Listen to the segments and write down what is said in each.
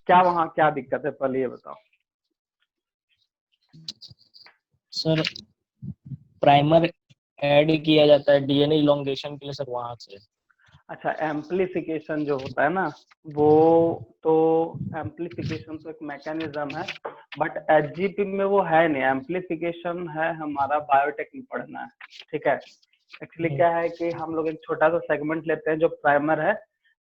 क्या वहाँ क्या दिक्कत है, पहले ये बताओ। सर प्राइमर ऐड किया जाता है डीएनए इलोंगेशन के लिए सर, वहां से। अच्छा, एम्पलीफिकेशन जो होता है ना, वो तो एम्पलीफिकेशन तो एक मैकेनिज्म है, बट एचजीपी में वो है नहीं। एम्पलीफिकेशन है हमारा बायोटेक में पढ़ना है, ठीक है। एक्चुअली क्या है कि हम लोग एक छोटा सा सेगमेंट लेते हैं जो प्राइमर है,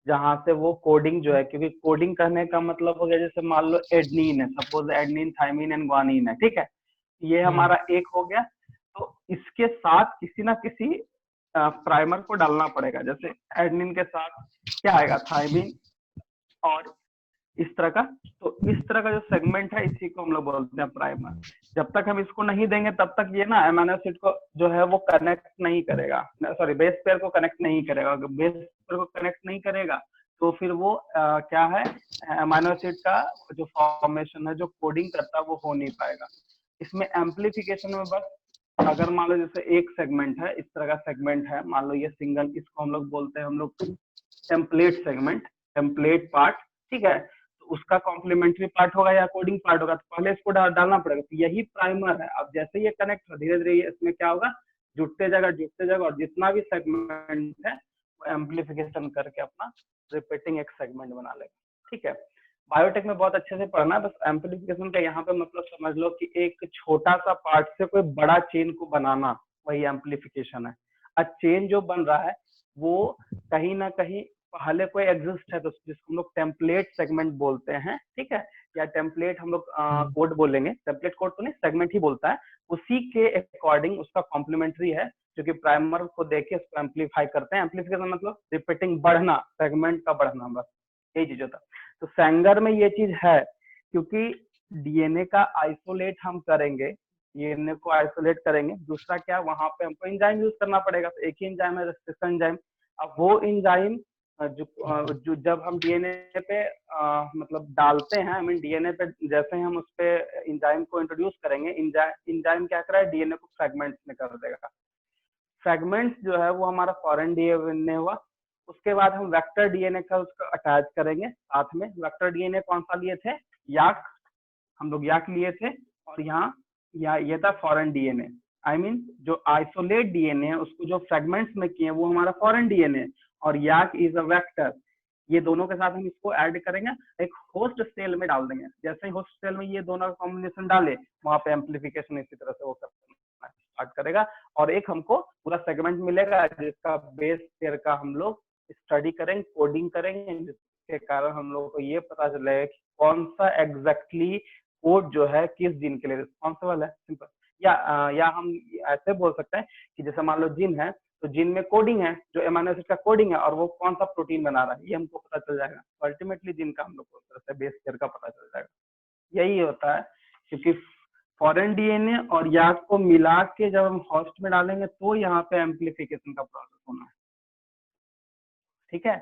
जहां से वो कोडिंग जो है, क्योंकि कोडिंग करने का मतलब हो गया, जैसे मान लो एडनिन है, suppose adenine, thymine and guanine है, ठीक है। ये हमारा एक हो गया, तो इसके साथ किसी ना किसी प्राइमर को डालना पड़ेगा। जैसे एडनिन के साथ क्या आएगा, थाइमिन और इस तरह का। तो इस तरह का जो सेगमेंट है, इसी को हम लोग बोलते हैं प्राइमर। जब तक हम इसको नहीं देंगे तब तक ये ना अमीनो एसिड को जो है वो कनेक्ट नहीं करेगा, सॉरी बेस पेयर को कनेक्ट नहीं करेगा। अगर बेस पेयर को कनेक्ट नहीं करेगा तो फिर वो क्या है, अमीनो एसिड का जो फॉर्मेशन है, जो कोडिंग करता है, वो हो नहीं पाएगा। इसमें एम्पलीफिकेशन में बस, अगर मान लो जैसे एक सेगमेंट है, इस तरह का सेगमेंट है, मान लो ये सिंगल, इसको हम लोग बोलते हैं हम लोग टेम्पलेट सेगमेंट, टेम्पलेट पार्ट, ठीक है। तो उसका कॉम्प्लीमेंट्री पार्ट होगा या कोडिंग पार्ट होगा, तो पहले इसको डालना पड़ेगा। तो यही प्राइमर है। अब जैसे ये कनेक्ट हो, धीरे धीरे इसमें क्या होगा, जुटते जाएगा, और जितना भी सेगमेंट है वो एम्पलीफिकेशन करके अपना रिपीटिंग एक सेगमेंट बना लेगा, ठीक है। बायोटेक में बहुत अच्छे से पढ़ना, बस एम्पलीफिकेशन का यहाँ पे मतलब समझ लो कि एक छोटा सा पार्ट से कोई बड़ा चेन को बनाना, वही एम्पलीफिकेशन है। अब चेन जो बन रहा है वो कहीं ना कहीं पहले कोई एग्जिस्ट है, तो जिसको हम लोग टेम्पलेट सेगमेंट बोलते हैं, ठीक है। या टेम्पलेट हम लोग कोड बोलेंगे, टेम्पलेट कोड तो नहीं, सेगमेंट ही बोलता है। उसी के अकॉर्डिंग उसका कॉम्प्लीमेंट्री है, जो कि प्राइमर को देके उसको एम्पलीफाई करते हैं। एम्पलीफिकेशन मतलब रिपीटिंग, बढ़ना, सेगमेंट का बढ़ना, बस यही चीज होता है। तो सैंगर में ये चीज है, क्योंकि डीएनए का आइसोलेट हम करेंगे, डीएनए को आइसोलेट करेंगे। दूसरा क्या, वहां पे हमको एंजाइम यूज करना पड़ेगा। तो एक ही एंजाइम है, रेस्ट्रिक्शन एंजाइम। अब वो एंजाइम जो जब हम डीएनए पे मतलब डालते हैं, आई मीन डीएनए पे जैसे ही हम उस पे एंजाइम को इंट्रोड्यूस करेंगे, एंजाइम क्या करेगा, डीएनए को फ्रेगमेंट्स में कर देगा। फ्रेगमेंट्स जो है वो हमारा फॉरेन डीएनए हुआ। उसके बाद हम वेक्टर डीएनए का उसका अटैच करेंगे साथ में। वेक्टर डीएनए कौन सा लिए थे, याक, हम लोग याक लिए थे। और यहाँ ये था फॉरेन डीएनए, आई मीन जो आइसोलेट डीएनए है उसको जो फ्रेगमेंट्स में किए वो हमारा फॉरेन डीएनए, और याक इज अ वेक्टर। ये दोनों के साथ हम इसको ऐड करेंगे, एक होस्ट सेल में डाल देंगे। जैसे ही होस्ट सेल में ये दोनों का कॉम्बिनेशन डाले, वहां पे एम्पलीफिकेशन इसी तरह से वो स्टार्ट करेगा, और एक हमको पूरा सेगमेंट मिलेगा जिसका बेस पेयर का हम लोग स्टडी करेंगे, कोडिंग करेंगे, जिसके कारण हम लोग को ये पता चलेगा कि कौन सा एग्जैक्टली कोड जो है किस जीन के लिए रिस्पॉन्सिबल है। सिंपल। या हम ऐसे बोल सकते हैं कि जैसे मान लो जीन है, तो जीन में कोडिंग है, जो एमिनो एसिड का कोडिंग है, और वो कौन सा प्रोटीन बना रहा है ये हमको पता चल जाएगा। अल्टीमेटली जीन का हम लोग को तरह से बेस पेयर का पता चल जाएगा। यही होता है, क्योंकि फॉरेन डीएनए और याक को मिला के जब हम होस्ट में डालेंगे तो यहाँ पे एम्पलीफिकेशन का प्रोसेस होना है, ठीक है।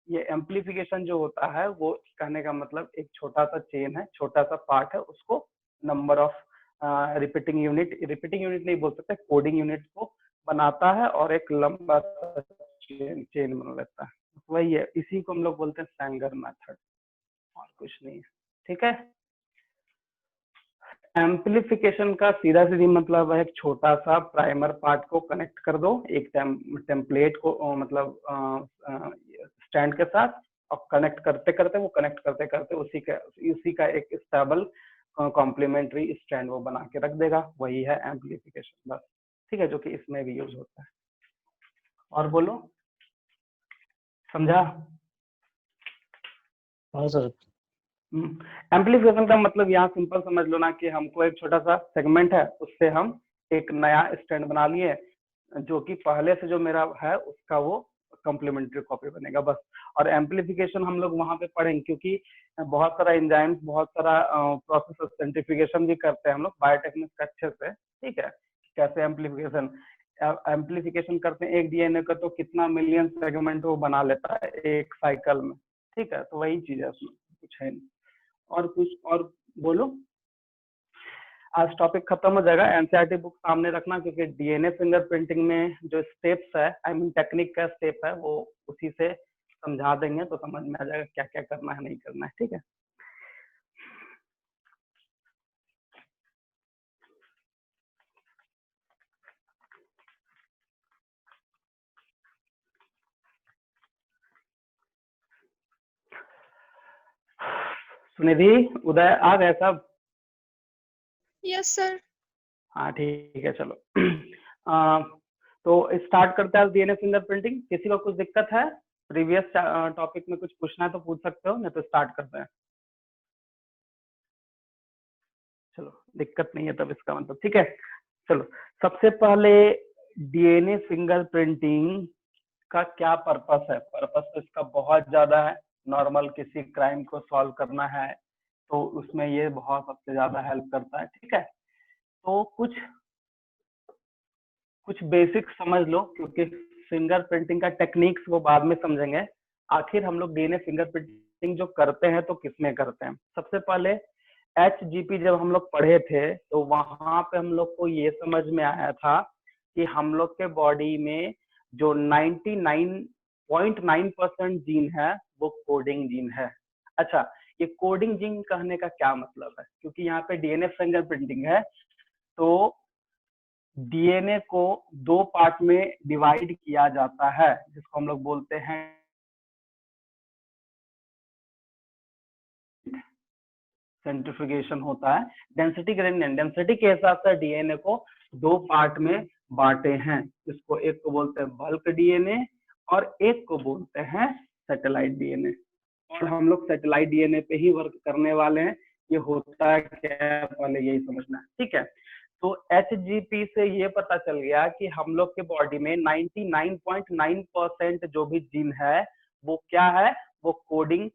ये एम्पलीफिकेशन जो होता है वो कहने का मतलब एक छोटा सा चेन है, छोटा सा पार्ट है, उसको नंबर ऑफ रिपीटिंग यूनिट नहीं बोल सकते, कोडिंग यूनिट को बनाता है और एक लंबा चेन बना लेता है। वही है, इसी को हम लोग बोलते हैं सैंगर मेथड, और कुछ नहीं है, ठीक है। एम्पलीफिकेशन का सीधा सीधी मतलब है एक छोटा सा प्राइमर पार्ट को कनेक्ट कर दो एक टेम्पलेट को, मतलब स्टैंड के साथ, और कनेक्ट करते करते उसी का एक स्टेबल कॉम्प्लीमेंट्री स्टैंड वो बना के रख देगा। वही है एम्पलीफिकेशन, बस, ठीक है, जो कि इसमें भी यूज होता है। और बोलो, समझा? हाँ सर। एम्पलीफिकेशन का मतलब यहाँ सिंपल समझ लो ना कि हमको एक छोटा सा सेगमेंट है, उससे हम एक नया स्टैंड बना लिए, जो कि पहले से जो मेरा है उसका वो कॉम्प्लीमेंट्री कॉपी बनेगा, बस। और एम्पलीफिकेशन हम लोग वहां पे पढ़ेंगे, क्योंकि बहुत सारा एंजाइम्स, बहुत सारा प्रोसेस सेंट्रीफ्यूगेशन भी करते हैं हम लोग बायोटेक्निक्स अच्छे से, ठीक है। कैसे एम्पलीफिकेशन करते हैं एक डीएनए का, तो कितना मिलियन सेगमेंट वो बना लेता है एक साइकिल में, ठीक है। तो वही चीज है, उसमें कुछ है नहीं। और कुछ और बोलो। आज टॉपिक खत्म हो जाएगा। एनसीईआरटी बुक सामने रखना, क्योंकि डीएनए फिंगरप्रिंटिंग में जो स्टेप्स है, आई मीन टेक्निक का स्टेप है, वो उसी से समझा देंगे, तो समझ में आ जाएगा क्या क्या करना है, नहीं करना है, ठीक है। सुनिधि, उदय आ गए सब? Yes sir. हाँ ठीक है, चलो। तो स्टार्ट करते हैं डीएनए फिंगरप्रिंटिंग। किसी को कुछ दिक्कत है? प्रीवियस टॉपिक में कुछ पूछना है तो पूछ सकते हो, नहीं तो स्टार्ट करते हैं। चलो, दिक्कत नहीं है तब इसका मतलब ठीक है। चलो, सबसे पहले डीएनए फिंगरप्रिंटिंग का क्या पर्पस है? पर्पस तो इसका बहुत ज्यादा है। नॉर्मल किसी क्राइम को सॉल्व करना है तो उसमें ये बहुत सबसे ज्यादा हेल्प करता है, ठीक है। तो कुछ बेसिक समझ लो, क्योंकि फिंगरप्रिंटिंग का टेक्निक्स वो बाद में समझेंगे। आखिर हम लोग डीएनए फिंगरप्रिंटिंग जो करते हैं तो किसमें करते हैं? सबसे पहले HGP जब हम लोग पढ़े थे तो वहां पे हम लोग को ये समझ में आया था कि हम लोग के बॉडी में जो 99.9% जीन है वो कोडिंग जीन है। अच्छा, ये कोडिंग जीन कहने का क्या मतलब है? क्योंकि यहाँ पे डीएनए फिंगरप्रिंटिंग है तो डीएनए को 2 पार्ट में डिवाइड किया जाता है, जिसको हम लोग बोलते हैं सेंट्रिफिकेशन होता है, डेंसिटी ग्रेडियंट। डेंसिटी के हिसाब से डीएनए को 2 पार्ट में बांटे हैं, जिसको एक को बोलते हैं बल्क डीएनए और एक को बोलते हैं सैटेलाइट डीएनए। और हम लोग सैटेलाइट डीएनए पे ही वर्क करने वाले हैं। ये होता है क्या, पहले यही समझना है, ठीक है। तो HGP से ये पता चल गया कि हम लोग के बॉडी में 99.9% जो भी जीन है वो क्या है, वो कोडिंग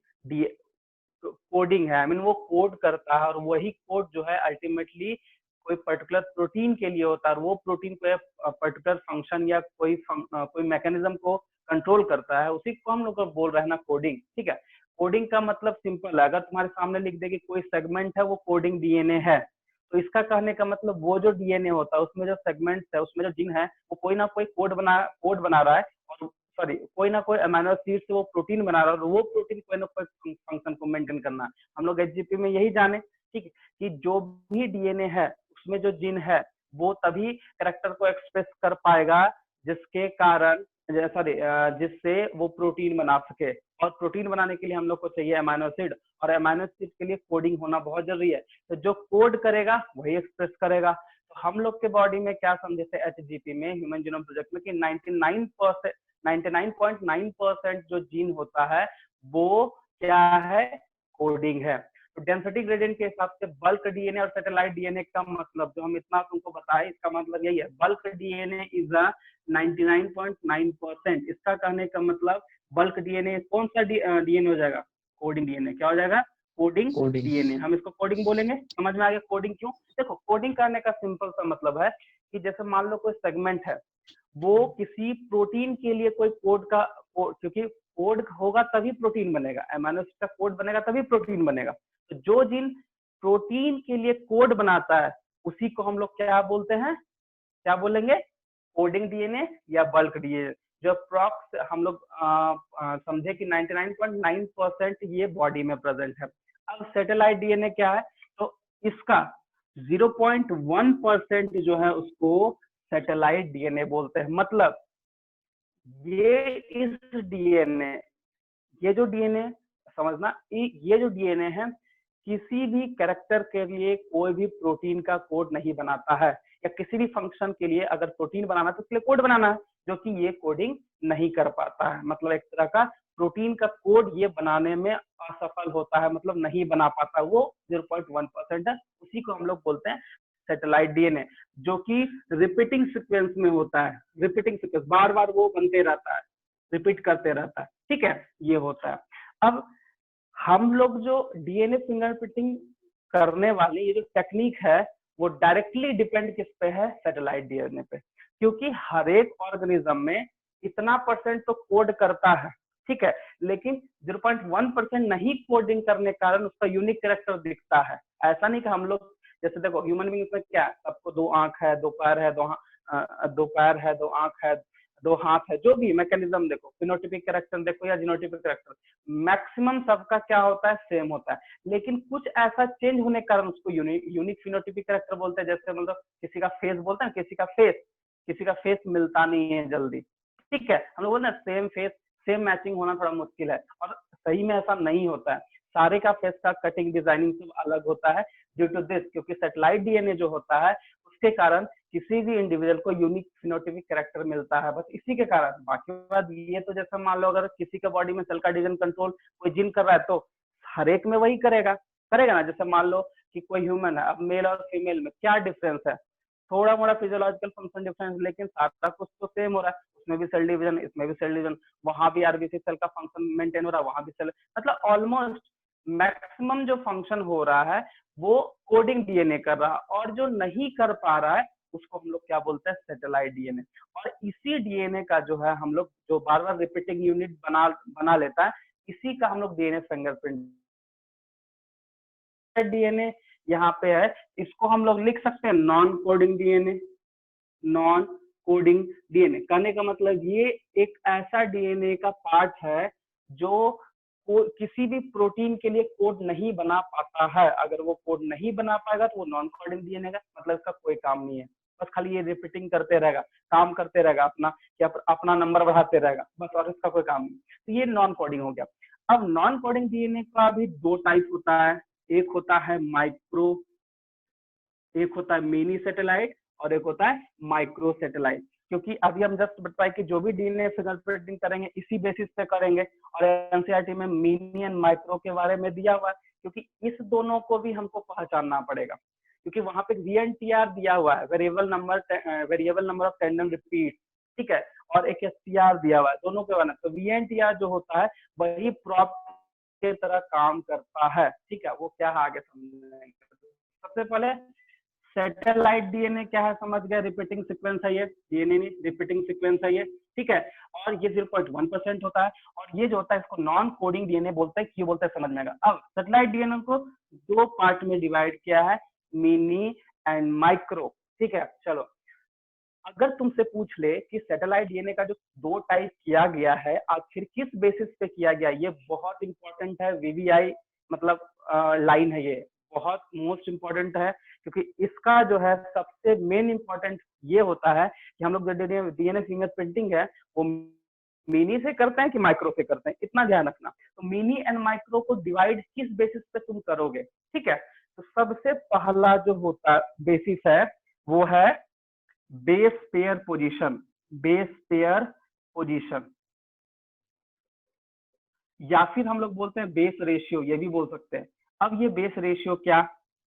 है। आई मीन वो कोड करता है, और वही कोड जो है अल्टीमेटली कोई पर्टिकुलर प्रोटीन के लिए होता है, और वो प्रोटीन को पर्टिकुलर फंक्शन या कोई मैकेनिज्म को कंट्रोल करता है। उसी को हम लोग बोल रहे हैं ना कोडिंग, ठीक है। कोडिंग का मतलब सिंपल है, अगर तुम्हारे सामने लिख दे कि कोई सेगमेंट है वो कोडिंग डीएनए है, तो इसका कहने का मतलब वो जो डीएनए होता है उसमें जो सेगमेंट्स है, उसमें जो जीन है, वो कोई ना कोई कोड बना रहा है, और सॉरी कोई ना कोई अमीनो एसिड से वो प्रोटीन बना रहा है, और वो प्रोटीन कोई ना कोई फंक्शन को मेंटेन करना है। हम लोग HGP में यही जाने, ठीक है, कि जो भी डीएनए है उसमें जो जीन है वो तभी कैरेक्टर को एक्सप्रेस कर पाएगा जिसके कारण सॉरी जिससे वो प्रोटीन बना सके। और प्रोटीन बनाने के लिए हम लोग को चाहिए अमीनो एसिड, और अमीनो एसिड के लिए कोडिंग होना बहुत जरूरी है। तो जो कोड करेगा वही एक्सप्रेस करेगा। तो हम लोग के बॉडी में क्या समझे थे HGP में, ह्यूमन जीनोम प्रोजेक्ट में, कि 99.9% जो जीन होता है वो क्या है, कोडिंग है। तो डेंसिटी ग्रेडियंट के हिसाब से बल्क डीएनए और सैटेलाइट डीएनए का मतलब जो हम इतना तुमको बताए, इसका मतलब यही है, बल्क डीएनए इज 99.9%। इसका कहने का मतलब बल्क डीएनए कौन सा डीएनए हो जाएगा, कोडिंग डीएनए। क्या हो जाएगा, कोडिंग डीएनए। हम इसको कोडिंग बोलेंगे। समझ में आ गया कोडिंग क्यों? देखो, कोडिंग करने का सिंपल सा मतलब है कि जैसे मान लो कोई सेगमेंट है, वो किसी प्रोटीन के लिए कोई क्योंकि कोड होगा तभी प्रोटीन बनेगा, अमीनो एसिड का कोड बनेगा तभी प्रोटीन बनेगा। तो जो जीन प्रोटीन के लिए कोड बनाता है उसी को हम लोग क्या बोलते हैं, क्या बोलेंगे, कोडिंग डीएनए या बल्क डीएनए। जो अप्रॉक्स हम लोग समझे कि 99.9% ये बॉडी में प्रेजेंट है। अब सैटेलाइट डीएनए क्या है, तो इसका 0.1% जो है उसको सैटेलाइट डीएनए बोलते हैं। मतलब ये जो डीएनए समझना, ये जो डीएनए है किसी भी कैरेक्टर के लिए कोई भी प्रोटीन का कोड नहीं बनाता है, या किसी भी फंक्शन के लिए अगर प्रोटीन बनाना है तो उसके लिए कोड बनाना है, जो कि ये कोडिंग नहीं कर पाता है। मतलब एक तरह का प्रोटीन का कोड ये बनाने में असफल होता है, मतलब नहीं बना पाता, वो 0.1% है। उसी को हम लोग बोलते हैं सैटेलाइट डीएनए, जो कि रिपीटिंग सीक्वेंस में होता है। रिपीटिंग सीक्वेंस बार बार वो बनते रहता है, रिपीट करते रहता है, ठीक है, ये होता है। अब हम लोग जो डीएनए फिंगरप्रिंटिंग करने वाली ये जो टेक्निक है वो डायरेक्टली डिपेंड किस पे है, सैटेलाइट डीएनए पे। क्योंकि हर एक ऑर्गेनिज्म में इतना परसेंट तो कोड करता है, ठीक है, लेकिन 0.1% नहीं कोडिंग करने के कारण उसका यूनिक कैरेक्टर दिखता है। ऐसा नहीं कि हम लोग, जैसे देखो ह्यूमन बीइंग में क्या, सबको 2 आंख है, 2 पैर है, 2 पैर है, 2 आंख है, 2 हाथ है, जो भी मैकेनिज्म देखो, फिनोटिपिक कैरेक्टर देखो या जीनोटिपिक कैरेक्टर, मैक्सिमम सबका क्या होता है, सेम होता है। लेकिन कुछ ऐसा चेंज होने के कारण उसको यूनिक फिनोटिपिक कैरेक्टर बोलते हैं। जैसे मतलब किसी का फेस बोलते हैं, किसी का फेस मिलता नहीं है जल्दी, ठीक है, हम लोग बोलते हैं सेम फेस सेम मैचिंग होना थोड़ा मुश्किल है, और सही में ऐसा नहीं होता है। सारे का फेस का कटिंग डिजाइनिंग सब अलग होता है ड्यू टू दिस, क्योंकि सैटेलाइट डीएनए जो होता है उसके कारण किसी भी इंडिविजुअल को यूनिक फिनोटाइपिक कैरेक्टर मिलता है, बस इसी के कारण। बाकी बात ये तो जैसे मान लो अगर किसी के बॉडी में सेल का डिवीजन कंट्रोल कोई जीन कर रहा है तो हर एक में वही करेगा ना। जैसे मान लो कि कोई ह्यूमन है, अब मेल और फीमेल में क्या डिफरेंस है, थोड़ा मोड़ा फिजियोलॉजिकल फंक्शन डिफरेंस, लेकिन सारा कुछ तो सेम हो रहा है। उसमें भी सेल डिवीजन, इसमें भी सेल डिवीजन, वहां भी आरबीसी सेल का फंक्शन मेंटेन हो रहा है, वहां भी सेल, मतलब ऑलमोस्ट मैक्सिमम जो फंक्शन हो रहा है वो कोडिंग डीएनए कर रहा है, और जो नहीं कर पा रहा है उसको हम लोग क्या बोलते हैं, सैटेलाइट डीएनए। और इसी डीएनए का जो है हम लोग जो बार बार रिपीटिंग यूनिट बना लेता है, इसी का हम लोग डीएनए फिंगरप्रिंट डीएनए यहाँ पे है, इसको हम लोग लिख सकते हैं non coding DNA. Non coding DNA कहने का मतलब ये एक ऐसा डीएनए का पार्ट है जो किसी भी प्रोटीन के लिए कोड नहीं बना पाता है। अगर वो कोड नहीं बना पाएगा तो वो नॉन कोडिंग डीएनए का मतलब इसका कोई काम नहीं है, बस खाली ये रिपीटिंग करते रहेगा, काम करते रहेगा अपना, या अपना नंबर बढ़ाते रहेगा बस, और इसका कोई काम नहीं। तो ये नॉन कोडिंग हो गया। अब नॉन कोडिंग डीएनए का भी दो टाइप होता है, एक होता है माइक्रो, एक होता है मिनी सैटेलाइट, और एक होता है माइक्रो सैटेलाइट। क्योंकि अभी हम जस्ट बताए कि जो भी डीएनए फिंगरप्रिंटिंग करेंगे इसी बेसिस पे करेंगे, और एनसीईआरटी में मिनी एंड माइक्रो के बारे में दिया हुआ है, क्योंकि इस दोनों को भी हमको पहचानना पड़ेगा, क्योंकि वहां पे वीएनटीआर दिया हुआ है, variable number of tendon repeat, ठीक है, और एक एसटीआर दिया हुआ है, दोनों के बारे में। तो वीएनटीआर जो होता है वही प्रॉप के तरह काम करता है, ठीक है, वो क्या है आगे समझेंगे। सबसे पहले सैटेलाइट डीएनए क्या है समझ गए, रिपीटिंग सीक्वेंस है ये, डीएनए नहीं रिपीटिंग सीक्वेंस है ये, ठीक है, और ये 0.1% होता है, और ये जो होता है इसको नॉन कोडिंग डीएनए बोलते हैं। क्यों बोलते हैं समझ में आएगा। अब सैटेलाइट डीएनए को दो पार्ट में डिवाइड किया है, मिनी एंड माइक्रो, ठीक है। चलो अगर तुमसे पूछ ले कि सैटेलाइट डीएनए का जो दो टाइप किया गया है आखिर किस बेसिस पे किया गया, ये बहुत इंपॉर्टेंट है, वीवीआई मतलब लाइन है, ये बहुत मोस्ट इंपॉर्टेंट है, क्योंकि इसका जो है सबसे मेन इंपॉर्टेंट ये होता है कि हम लोग जो डीएनए फिंगरप्रिंटिंग है वो मिनी से करते हैं कि माइक्रो से करते हैं, इतना ध्यान रखना। तो मिनी एंड माइक्रो को डिवाइड किस बेसिस पे तुम करोगे, ठीक है। तो सबसे पहला जो होता बेसिस है वो है base pair position, base pair position, या फिर हम लोग बोलते हैं बेस रेशियो, ये भी बोल सकते हैं। अब ये बेस रेशियो क्या,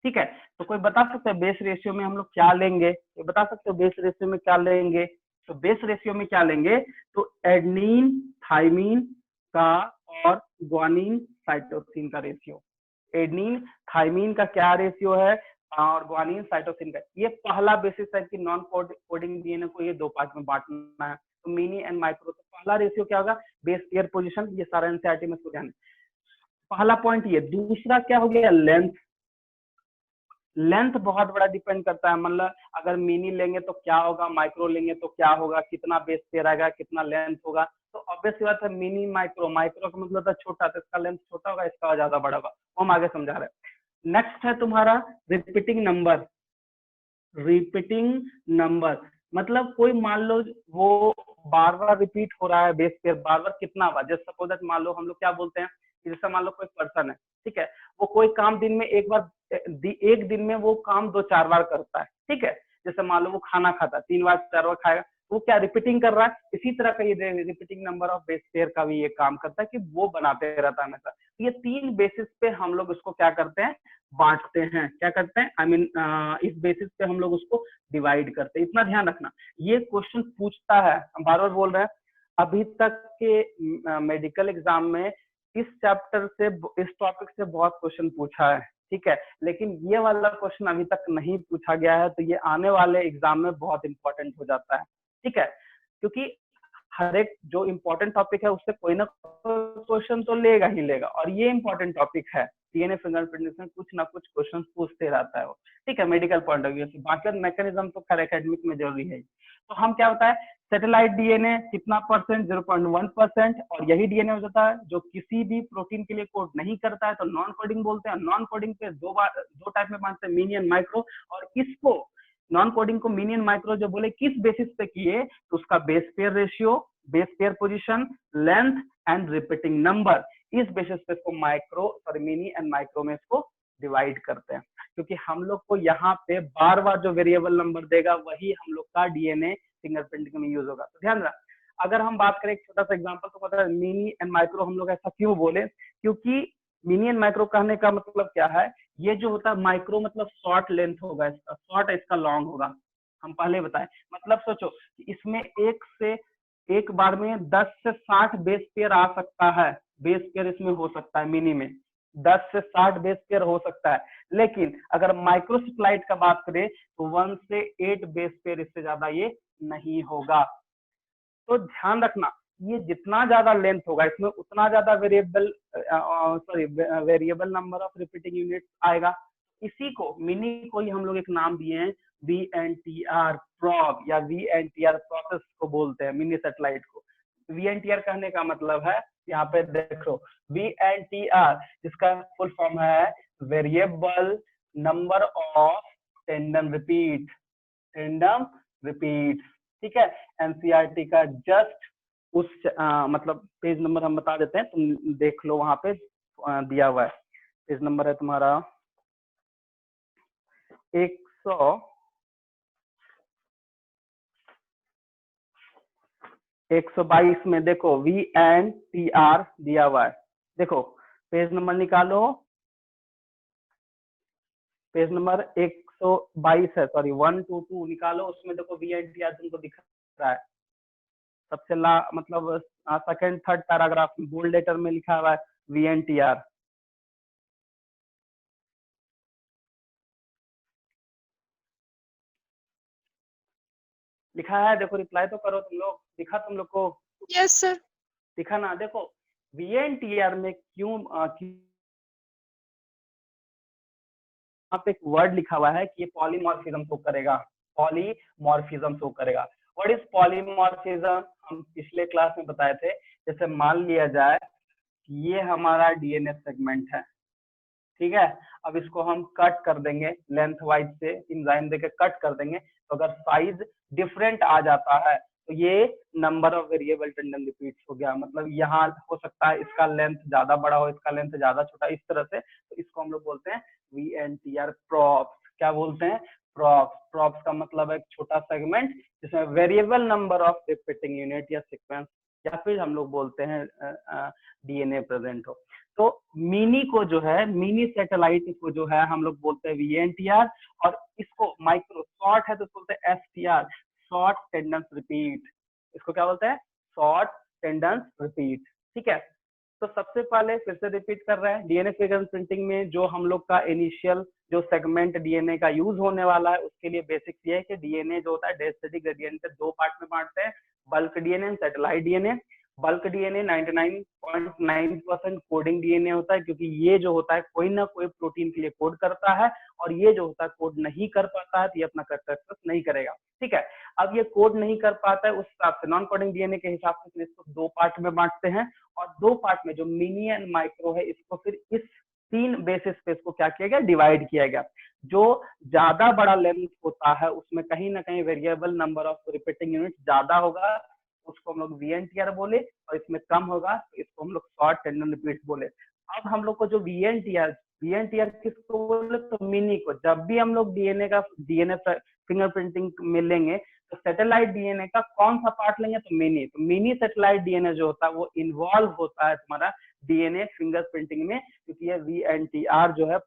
ठीक है, तो कोई बता सकता है बेस रेशियो में हम लोग क्या लेंगे, ये बता सकते हो बेस रेशियो में क्या लेंगे। तो बेस रेशियो में क्या लेंगे, तो एडनिन थाइमीन का और ग्वानिन साइटोसिन का रेशियो। एडनिन थाइमीन का क्या रेशियो है और ग्वानिन साइटोसिन का, ये पहला बेसिस है कि नॉन कोडिंग डीएनए को ये दो पार्ट में बांटना है। तो मिनी एंड माइक्रो, तो पहला रेशियो क्या होगा, बेस पेयर पोजीशन, ये सारा एनसीईआरटी में इसको ध्यान, पहला पॉइंट ये। दूसरा क्या हो गया, लेंथ। लेंथ बहुत बड़ा डिपेंड करता है, मतलब अगर मिनी लेंगे तो क्या होगा, माइक्रो लेंगे तो क्या होगा, कितना बेस पेयर आएगा, कितना लेंथ होगा। तो ऑब्वियस बात है मिनी माइक्रो, माइक्रो का मतलब था छोटा, तो इसका लेंथ छोटा होगा, इसका ज्यादा बड़ा होगा, वो हम आगे समझा रहे हैं। नेक्स्ट है तुम्हारा रिपीटिंग नंबर। रिपीटिंग नंबर मतलब कोई मान लो वो बार बार रिपीट हो रहा है बेस पेयर, बार बार कितना बार, जैसे सपोज दैट मान लो हम लोग क्या बोलते हैं, जैसे मान लो कोई पर्सन है, ठीक है, वो कोई काम दिन में एक बार, एक दिन में वो काम 2-4 बार करता है, ठीक है। जैसे मान लो वो खाना खाता है 3 बार 4 बार खाएगा, वो क्या रिपीटिंग कर रहा है। इसी तरह का ये repeating number of base pair का भी ये काम करता है कि वो बनाते रहता है हमेशा। ये 3 बेसिस पे हम लोग उसको क्या करते हैं, बांटते हैं, क्या करते हैं, आई मीन इस बेसिस पे हम लोग उसको डिवाइड करते हैं, इतना ध्यान रखना। ये क्वेश्चन पूछता है, हम बार बार बोल रहे हैं, अभी तक के मेडिकल एग्जाम में इस चैप्टर से, इस टॉपिक से बहुत क्वेश्चन पूछा है, ठीक है, लेकिन ये वाला क्वेश्चन अभी तक नहीं पूछा गया है, तो ये आने वाले एग्जाम में बहुत इंपॉर्टेंट हो जाता है, ठीक है, क्योंकि हर एक जो इम्पोर्टेंट टॉपिक है उससे कोई ना कोई क्वेश्चन तो लेगा ही लेगा, और ये इम्पोर्टेंट टॉपिक है। डीएनए फिंगरप्रिंटिंग में कुछ ना कुछ क्वेश्चन पूछते रहता है वो, ठीक है, मेडिकल पॉइंट ऑफ व्यू से। बाकी मैकेनिज्म तो खैर एकेडमिक में जरूरी है। तो हम क्या होता है, सैटेलाइट डीएनए कितना परसेंट, 0.1%, और यही डीएनए हो जाता है जो किसी भी प्रोटीन के लिए कोड नहीं करता है, तो नॉन कोडिंग बोलते हैं। नॉन कोडिंग पे दो टाइप में बांटते हैं, मिनी एंड माइक्रो, और इसको नॉन कोडिंग को मिनी एंड माइक्रो जो बोले किस बेसिस पे किए, तो उसका base pair ratio, base pair position, length and repeating number, इस बेसिस पे इसको मिनी एंड माइक्रो में इसको डिवाइड करते हैं। क्योंकि हम लोग को यहाँ पे बार बार जो वेरिएबल नंबर देगा वही हम लोग का डीएनए फिंगरप्रिंटिंग में यूज होगा। तो ध्यान रख, अगर हम बात करें एक छोटा सा एग्जांपल, तो पता है मिनी एंड माइक्रो हम लोग ऐसा क्यों बोले, क्योंकि मिनी एंड माइक्रो कहने का मतलब क्या है, ये जो होता है माइक्रो मतलब शॉर्ट लेंथ होगा, इसका शॉर्ट, इसका लॉन्ग होगा, हम पहले बताएं। मतलब सोचो इसमें एक बार में 10 से 60 बेस पेयर आ सकता है, बेस पेयर इसमें हो सकता है, मिनी में 10 से 60 बेस पेयर हो सकता है। लेकिन अगर माइक्रोसेटेलाइट का बात करें तो 1 से 8 बेस पेयर, इससे ज्यादा ये नहीं होगा। तो ध्यान रखना, ये जितना ज्यादा लेंथ होगा इसमें उतना ज्यादा variable number of repeating unit आएगा। इसी को मिनी को ही हम लोग एक नाम दिए हैं VNTR प्रोब या VNTR प्रोसेस को बोलते हैं, मिनी सैटेलाइट को। VNTR कहने का मतलब है, यहाँ पे देखो VNTR जिसका फुल फॉर्म है variable number of tandem repeat, ठीक है। एनसीईआरटी का जस्ट उस मतलब पेज नंबर हम बता देते हैं, तुम देख लो, वहां पे दिया हुआ है, पेज नंबर है तुम्हारा 122 में देखो VNTR दिया हुआ है। देखो पेज नंबर निकालो, पेज नंबर 122 है, सॉरी 122 निकालो, उसमें देखो VNTR तुमको दिख रहा है, सबसे मतलब सेकंड थर्ड पैराग्राफ में बोल्ड लेटर में लिखा हुआ है VNTR। लिखा है, देखो रिप्लाई तो करो तुम लोग, दिखा तुम लोग को? Yes sir. दिखा ना? देखो VNTR में क्यों यहाँ पे एक वर्ड लिखा हुआ है कि ये पॉलीमॉर्फिज्म शो करेगा, पॉलीमॉर्फिज्म शो करेगा। What is polymorphism? हम पिछले क्लास में बताए थे, जैसे मान लिया जाए कि ये हमारा डीएनए सेगमेंट है, ठीक है। अब इसको हम कट कर देंगे लेंथ वाइज से, एंजाइम देके कट कर देंगे, तो अगर साइज डिफरेंट आ जाता है तो ये number of variable tandem repeats हो गया। मतलब यहाँ हो सकता है इसका लेंथ ज्यादा बड़ा हो, इसका लेंथ ज्यादा छोटा, इस तरह से। तो इसको हम लोग बोलते हैं VNTR प्रॉप्स। क्या बोलते हैं? प्रॉप्स। प्रॉप्स का मतलब है एक छोटा सेगमेंट जिसमें variable number of repeating unit या सीक्वेंस, या फिर हम लोग बोलते हैं डीएनए प्रेजेंट हो। तो मिनी को जो है, मिनी सैटेलाइट को जो है हम लोग बोलते हैं VNTR, और इसको माइक्रो शॉर्ट है तो बोलते हैं STR, शॉर्ट टेंडेंस रिपीट। इसको क्या बोलते हैं? शॉर्ट टेंडेंस रिपीट, ठीक है। तो सबसे पहले फिर से रिपीट कर रहे हैं, डीएनए फिंगरप्रिंटिंग में जो हम लोग का इनिशियल जो सेगमेंट डीएनए का यूज होने वाला है, उसके लिए बेसिक्स ये है कि डीएनए जो होता है डेस्टेटिक ग्रेडियंट के दो पार्ट में बांटते हैं, bulk DNA and satellite DNA. Bulk DNA 99.9% coding DNA होता है, क्योंकि ये जो होता है कोई ना कोई प्रोटीन के लिए कोड करता है, और ये जो होता है कोड नहीं कर पाता है तो ये अपना कर्तव्य नहीं करेगा, ठीक है। अब ये कोड नहीं कर पाता है, उस हिसाब से नॉन कोडिंग डीएनए के हिसाब से इसको दो पार्ट में बांटते हैं, और दो पार्ट में जो मिनी एंड माइक्रो है, इसको फिर इस 3 बेसिस पे इसको क्या किया गया? डिवाइड किया गया। जो ज्यादा बड़ा लेंथ होता है उसमें कहीं ना कहीं variable number of repeating unit ज्यादा होगा, उसको हम लोग VNTR बोले, और इसमें कम होगा तो इसको हम लोग शॉर्ट टेंडम रिपीट बोले। अब हम लोग को जो VNTR किसको बोले? तो मिनी को। जब भी हम लोग डीएनए फिंगरप्रिंटिंग में लेंगे तो सैटेलाइट डीएनए का कौन सा पार्ट लेंगे? तो मिनी। तो मिनी सैटेलाइट डीएनए जो होता है वो इन्वॉल्व होता है तुम्हारा डीएनए फिंगरप्रिंटिंग में, क्योंकि ये VNTR जो है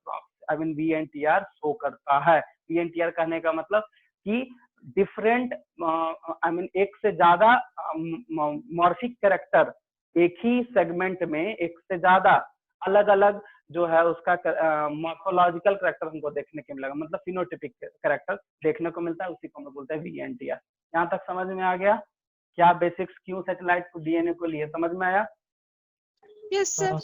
VNTR शो करता है। VNTR कहने का मतलब कि डिफरेंट एक से ज्यादा मॉर्फिक कैरेक्टर एक ही सेगमेंट में, एक से ज्यादा अलग अलग जो है उसका मॉर्फोलॉजिकल कैरेक्टर हमको देखने को मिलेगा, मतलब फिनोटिपिक कैरेक्टर देखने को मिलता है, उसी को हम बोलते हैं VNTR। यहाँ तक समझ में आ गया? क्या बेसिक्स क्यों सैटेलाइट को डीएनए को लिए समझ में आया? Yes sir.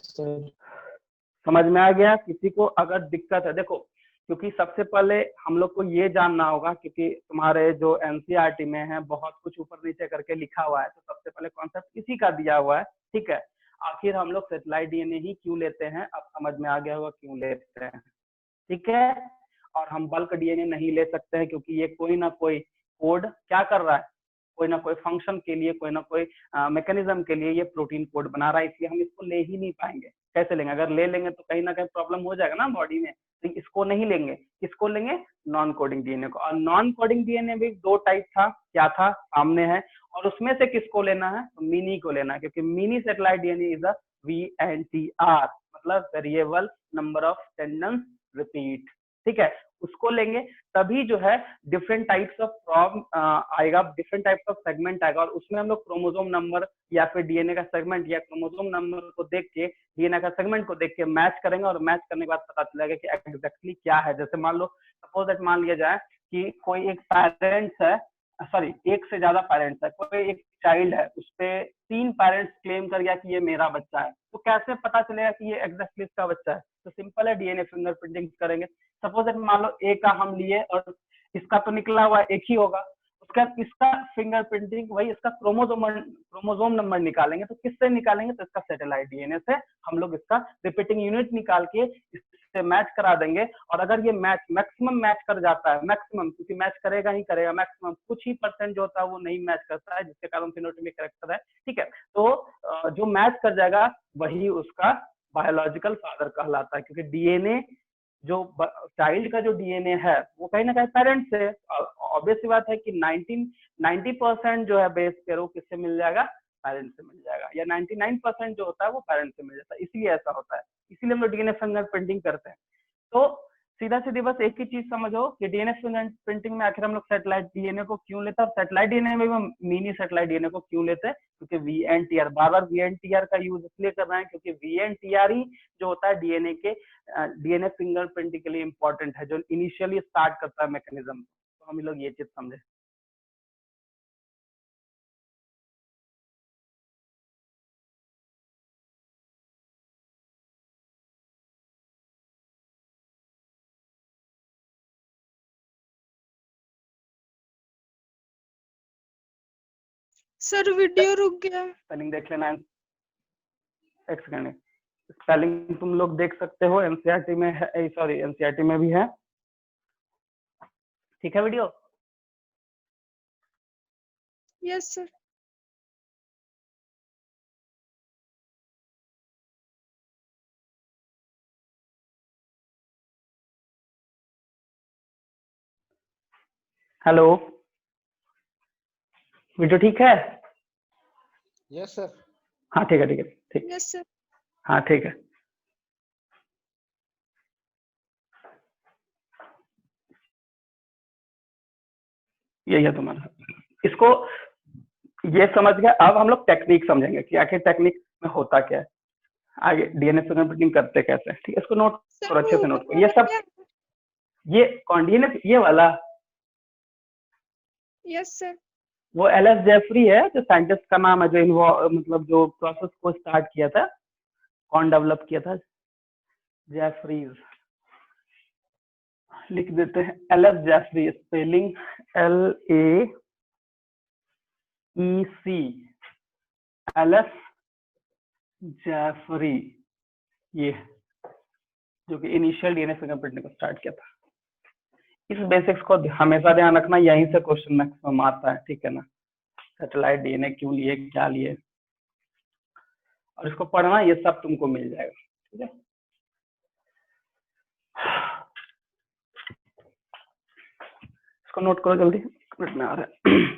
समझ में आ गया? किसी को अगर दिक्कत है, देखो क्योंकि सबसे पहले हम लोग को ये जानना होगा, क्योंकि तुम्हारे जो एनसीईआरटी में है बहुत कुछ ऊपर नीचे करके लिखा हुआ है, तो सबसे पहले कॉन्सेप्ट इसी का दिया हुआ है, ठीक है। आखिर हम लोग सैटेलाइट डीएनए ही क्यों लेते हैं, अब समझ में आ गया होगा क्यों लेते हैं, ठीक है। और हम बल्क डीएनए नहीं ले सकते हैं, क्योंकि ये कोई ना कोई कोड क्या कर रहा है, कोई ना कोई फंक्शन के लिए, कोई ना कोई मैकेनिज्म के लिए ये प्रोटीन कोड बना रहा है, इसलिए हम इसको ले ही नहीं पाएंगे। कैसे लेंगे? अगर ले लेंगे तो कहीं ना कहीं प्रॉब्लम हो जाएगा ना बॉडी में, तो इसको नहीं लेंगे। किसको लेंगे? नॉन कोडिंग डीएनए को। और नॉन कोडिंग डीएनए भी दो टाइप था, क्या था? सामने है। और उसमें से किसको लेना है? तो मिनी को लेना है, क्योंकि mini satellite DNA is a VNTR, मतलब variable number of tandems repeat. ठीक है, उसको लेंगे तभी जो है डिफरेंट टाइप्स ऑफ फॉर्म आएगा, डिफरेंट टाइप्स ऑफ सेगमेंट आएगा, और उसमें हम लोग क्रोमोसोम नंबर या फिर डीएनए का सेगमेंट या क्रोमोसोम नंबर को देख के, डीएनए का सेगमेंट को देख के मैच करेंगे, और मैच करने के बाद पता चलेगा कि एग्जैक्टली क्या है। जैसे मान लो, सपोज दैट मान लिया जाए कि कोई एक पेरेंट्स है, सॉरी एक से ज्यादा पेरेंट्स है, कोई एक चाइल्ड है, उस पे 3 पेरेंट्स क्लेम कर गया कि ये मेरा बच्चा है, तो कैसे पता चलेगा कि ये एग्जैक्टली इसका बच्चा है? तो सिंपल है, डीएनए फिंगरप्रिंटिंग करेंगे। सपोज मान लो ए का हम लिए और इसका तो निकला हुआ एक ही होगा, उसका इसका फिंगरप्रिंटिंग वही, इसका क्रोमोसोम नंबर निकालेंगे। तो किससे निकालेंगे? तो इसका सैटेलाइट डीएनए से हम लोग इसका रिपीटिंग यूनिट निकाल के इससे मैच करा देंगे। और अगर ये मैच मैक्सिमम मैच कर जाता है, मैक्सिमम, क्योंकि मैच करेगा ही करेगा, मैक्सिमम कुछ ही परसेंट जो होता है वो नहीं मैच करता है, जिसके कारण फिनोटाइपिक कैरेक्टर है। ठीक है, तो जो मैच कर जाएगा वही उसका बायोलॉजिकल फादर कहलाता है, क्योंकि डीएनए जो चाइल्ड का जो डीएनए है वो कहीं ना कहीं पेरेंट्स से, ऑब्वियस सी बात है कि 90% जो है बेस पेयर वो किससे मिल जाएगा? पेरेंट्स से मिल जाएगा, या 99% जो होता है वो पेरेंट्स से मिल जाता है। इसलिए ऐसा होता है, इसीलिए हम लोग डीएनए फिंगरप्रिंटिंग करते हैं। तो सीधा सीधी बस एक ही चीज समझो कि डीएनए फिंगरप्रिंटिंग में आखिर हम लोग सैटेलाइट डीएनए को क्यों लेते हैं, और सैटेलाइट डीएनए में हम मिनी सैटेलाइट डीएनए को क्यों लेते हैं? क्योंकि VNTR, बार बार VNTR का यूज इसलिए कर रहे हैं क्योंकि VNTR ही जो होता है डीएनए फिंगरप्रिंटिंग के लिए इंपॉर्टेंट है, जो इनिशियली स्टार्ट करता है मैकेनिज्म। तो हम लोग ये चीज समझे। सर वीडियो रुक गया। स्पेलिंग देख लेना, एक सेकंड। स्पेलिंग तुम लोग देख सकते हो, एनसीईआरटी में है, सॉरी एनसीईआरटी में भी है। ठीक है video? Yes sir. Hello, video ठीक है? Yes sir. हाँ ठीक है, ठीक है, ठीक। Yes sir. हाँ ठीक है। यही है तुम्हारा, इसको ये समझ गए। अब हम लोग टेक्निक समझेंगे कि आखिर टेक्निक में होता क्या है, आगे डीएनए फिंगरप्रिंटिंग करते कैसे। ठीक है, इसको नोट करो, अच्छे से नोट करो। ये सब, ये कौन डीएनए, ये वाला? Yes sir. वो LS जेफरी है, जो साइंटिस्ट का नाम है, जो मतलब जो प्रोसेस को स्टार्ट किया था, कौन डेवलप किया था? जेफरीज लिख देते हैं, LS Jeffrey, spelling LAEC, LS Jeffrey, ये जो कि इनिशियल डीएनए फिंगरप्रिंटिंग को स्टार्ट किया था। इस बेसिक्स को हमेशा ध्यान रखना, यहीं से क्वेश्चन मैक्सिमम आता है। ठीक है ना? सैटेलाइट डीएनए क्यों लिए, क्या लिए, और इसको पढ़ना, ये सब तुमको मिल जाएगा। ठीक है, इसको नोट करो जल्दी, मिनट में आ रहा है।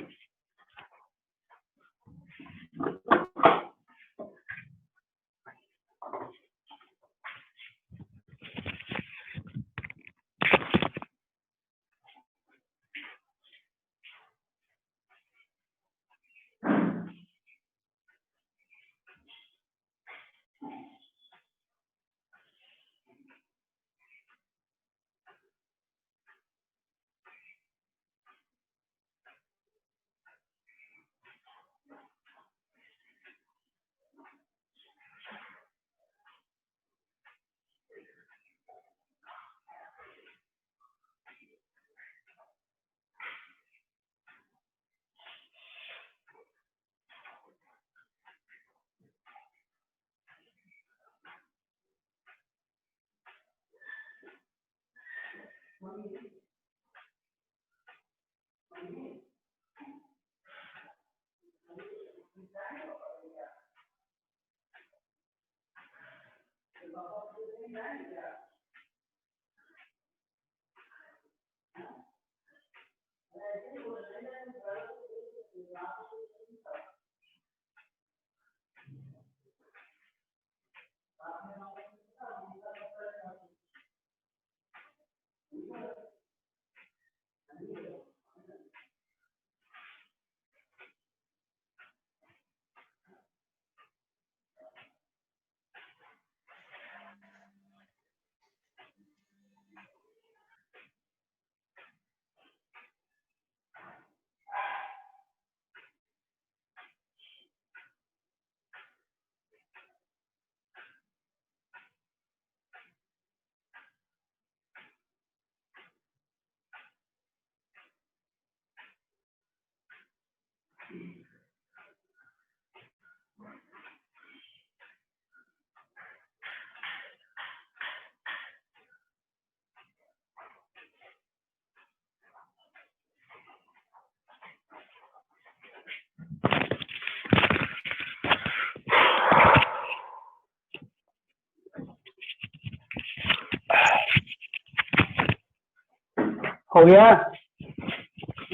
हो गया?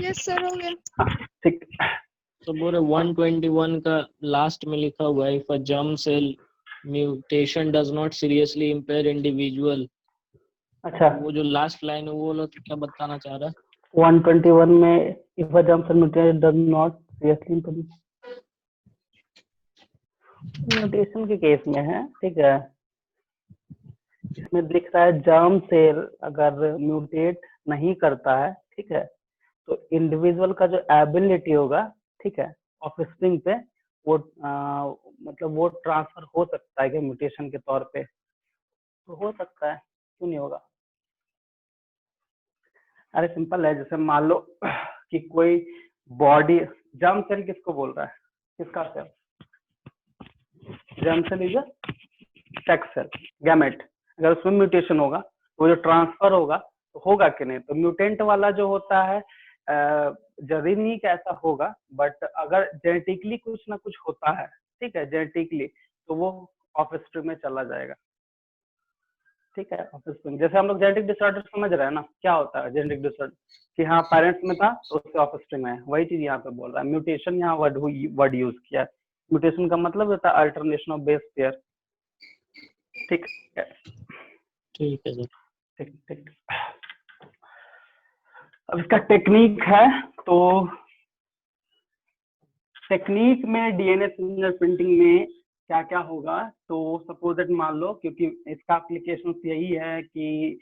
यस सर हो गया। ठीक। तो बोले 121 का लास्ट में लिखा हुआ है if a germ cell mutation does not seriously impair individual. अच्छा, वो जो लास्ट लाइन है वो लोग क्या बताना चाह रहा है? 121 में if a germ cell mutation does not seriously mutation के केस में है, ठीक है। इसमें दिख रहा है जर्म सेल अगर म्यूटेट नहीं करता है, ठीक है, तो इंडिविजुअल का जो एबिलिटी होगा, ठीक है, ऑफस्प्रिंग पे वो मतलब वो ट्रांसफर हो सकता है कि म्यूटेशन के तौर पे, तो हो सकता है, क्यों नहीं होगा। अरे सिंपल है, जैसे मान लो कि कोई बॉडी, जर्म सेल किसको बोल रहा है, किसका cell? Germ cell is sex cell, gamete. अगर उसमें म्यूटेशन होगा तो वो जो ट्रांसफर होगा तो होगा कि नहीं, तो म्यूटेंट वाला जो होता है जरूरी नहीं कि ऐसा होगा, बट अगर जेनेटिकली कुछ ना कुछ होता है, ठीक है, जेनेटिकली, तो वो ऑफस्प्रिंग में चला जाएगा, ठीक है। ऑफस्प्रिंग जैसे हम लोग जेनेटिक डिसऑर्डर समझ रहे हैं ना, क्या होता है जेनेटिक डिसऑर्डर, कि हाँ पेरेंट्स में था तो उससे ऑफस्प्रिंग में है, वही चीज यहाँ पे बोल रहा है। म्यूटेशन यहाँ वर्ड यूज किया है। म्यूटेशन का मतलब होता है अल्टरनेशन ऑफ बेस पेयर, ठीक है। ठीक है सर। ठीक ठीक। अब इसका टेक्निक है, तो टेक्निक में डीएनए फिंगरप्रिंटिंग में क्या क्या होगा, तो सपोज दैट मान लो, क्योंकि इसका एप्लीकेशन यही है कि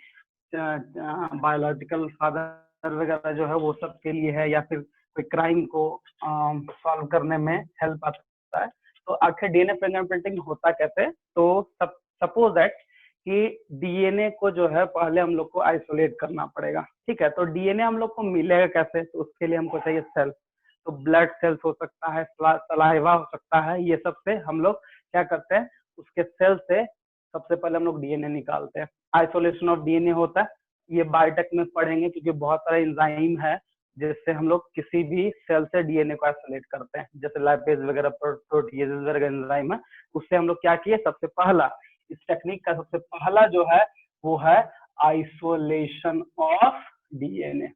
बायोलॉजिकल फादर वगैरह जो है वो सब के लिए है, या फिर कोई क्राइम को सॉल्व करने में हेल्प आता है। तो आखिर डीएनए फिंगरप्रिंटिंग होता कैसे, तो सपोज दैट कि डीएनए को जो है पहले हम लोग को आइसोलेट करना पड़ेगा, ठीक है। तो डीएनए हम लोग को मिलेगा कैसे, तो उसके लिए हमको चाहिए सेल, तो ब्लड सेल्स हो सकता है, सलाइवा हो सकता है, ये सब से हम लोग क्या करते हैं, उसके सेल से सबसे पहले हम लोग डीएनए निकालते हैं। आइसोलेशन ऑफ डीएनए होता है, ये बायोटेक में पढ़ेंगे, क्योंकि बहुत सारे एंजाइम है जिससे हम लोग किसी भी सेल से डीएनए को आइसोलेट करते हैं, जैसे लाइपेज वगैरह, प्रोटीएज वगैरह एंजाइम है, उससे हम लोग क्या किए, सबसे पहला इस टेक्निक का सबसे पहला जो है वो है आइसोलेशन ऑफ डीएनए।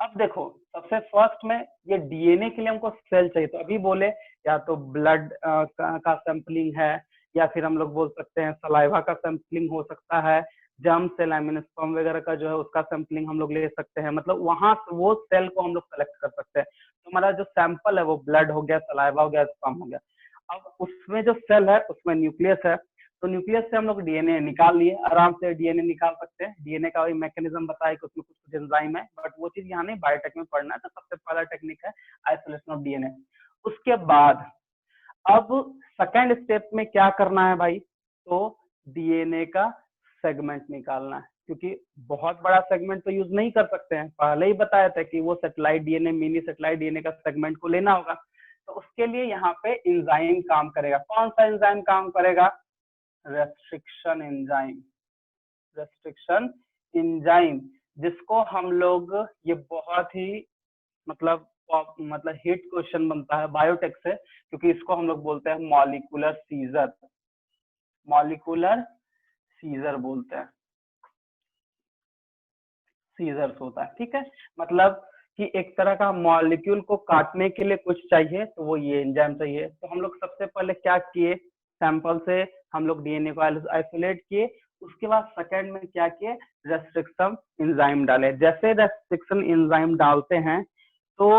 अब देखो, सबसे फर्स्ट में ये डीएनए के लिए हमको सेल चाहिए, तो अभी बोले या तो ब्लड का सैंपलिंग है, या फिर हम लोग बोल सकते हैं सलाइवा का सैंपलिंग हो सकता है, जर्म सेल स्पर्म वगैरह का जो है उसका सैंपलिंग हम लोग ले सकते हैं, मतलब वहां से वो सेल को हम लोग सेलेक्ट कर सकते हैं। तो हमारा जो सैंपल है वो ब्लड हो गया, सलाइवा हो गया, स्पर्म हो गया। अब उसमें जो सेल है उसमें न्यूक्लियस है, तो न्यूक्लियस से हम लोग डीएनए निकाल लिए, आराम से डीएनए निकाल सकते हैं। डीएनए का वही मैकेनिज्म बताया कि उसमें कुछ कुछ एंजाइम है, बट वो चीज यहाँ नहीं, बायोटेक में पढ़ना है। तो सबसे पहला टेक्निक है आइसोलेशन ऑफ डीएनए। उसके बाद अब सेकेंड स्टेप में क्या करना है भाई, तो डीएनए का सेगमेंट निकालना है, क्योंकि बहुत बड़ा सेगमेंट तो यूज नहीं कर सकते हैं, पहले ही बताया था कि वो satellite DNA, mini satellite DNA का सेगमेंट को लेना होगा। तो उसके लिए यहाँ पे एंजाइम काम करेगा। कौन सा एंजाइम काम करेगा, रेस्ट्रिक्शन एंजाइम, रेस्ट्रिक्शन एंजाइम, जिसको हम लोग, ये बहुत ही मतलब हिट क्वेश्चन बनता है बायोटेक से, क्योंकि इसको हम लोग बोलते हैं मॉलिक्यूलर सीजर। मॉलिक्यूलर सीजर बोलते हैं, सीजर्स होता है। ठीक है, मतलब कि एक तरह का मॉलिक्यूल को काटने के लिए कुछ चाहिए तो वो ये एंजाइम चाहिए। तो हम लोग सबसे पहले क्या किए, सैंपल से हम लोग डीएनए को आइसोलेट किए, उसके बाद सेकंड में क्या किए, रेस्ट्रिक्शन एंजाइम डाले। जैसे रेस्ट्रिक्शन एंजाइम डालते हैं तो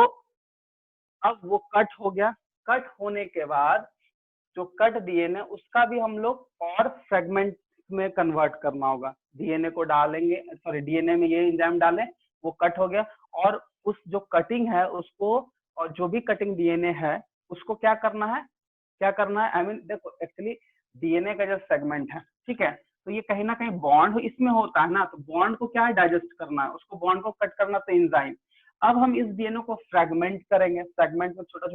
अब वो कट हो गया, कट होने के बाद जो कट डीएनए उसका भी हम लोग और फ्रेगमेंट में कन्वर्ट करना होगा। डीएनए को डालेंगे, सॉरी डीएनए में ये एंजाइम डालें, वो कट हो गया, और उस जो कटिंग है उसको, और जो भी कटिंग डीएनए है उसको क्या करना है, क्या करना है, आई मीन देखो एक्चुअली डीएनए का जो सेगमेंट है, ठीक है, तो ये कहीं ना कहीं बॉन्ड इसमें होता है ना, तो बॉन्ड को क्या है, डाइजेस्ट करना है, उसको बॉन्ड को कट करना, तो एंजाइम। अब हम इस डीएनए को फ्रेगमेंट करेंगे, फ्रेगमेंट में छोटा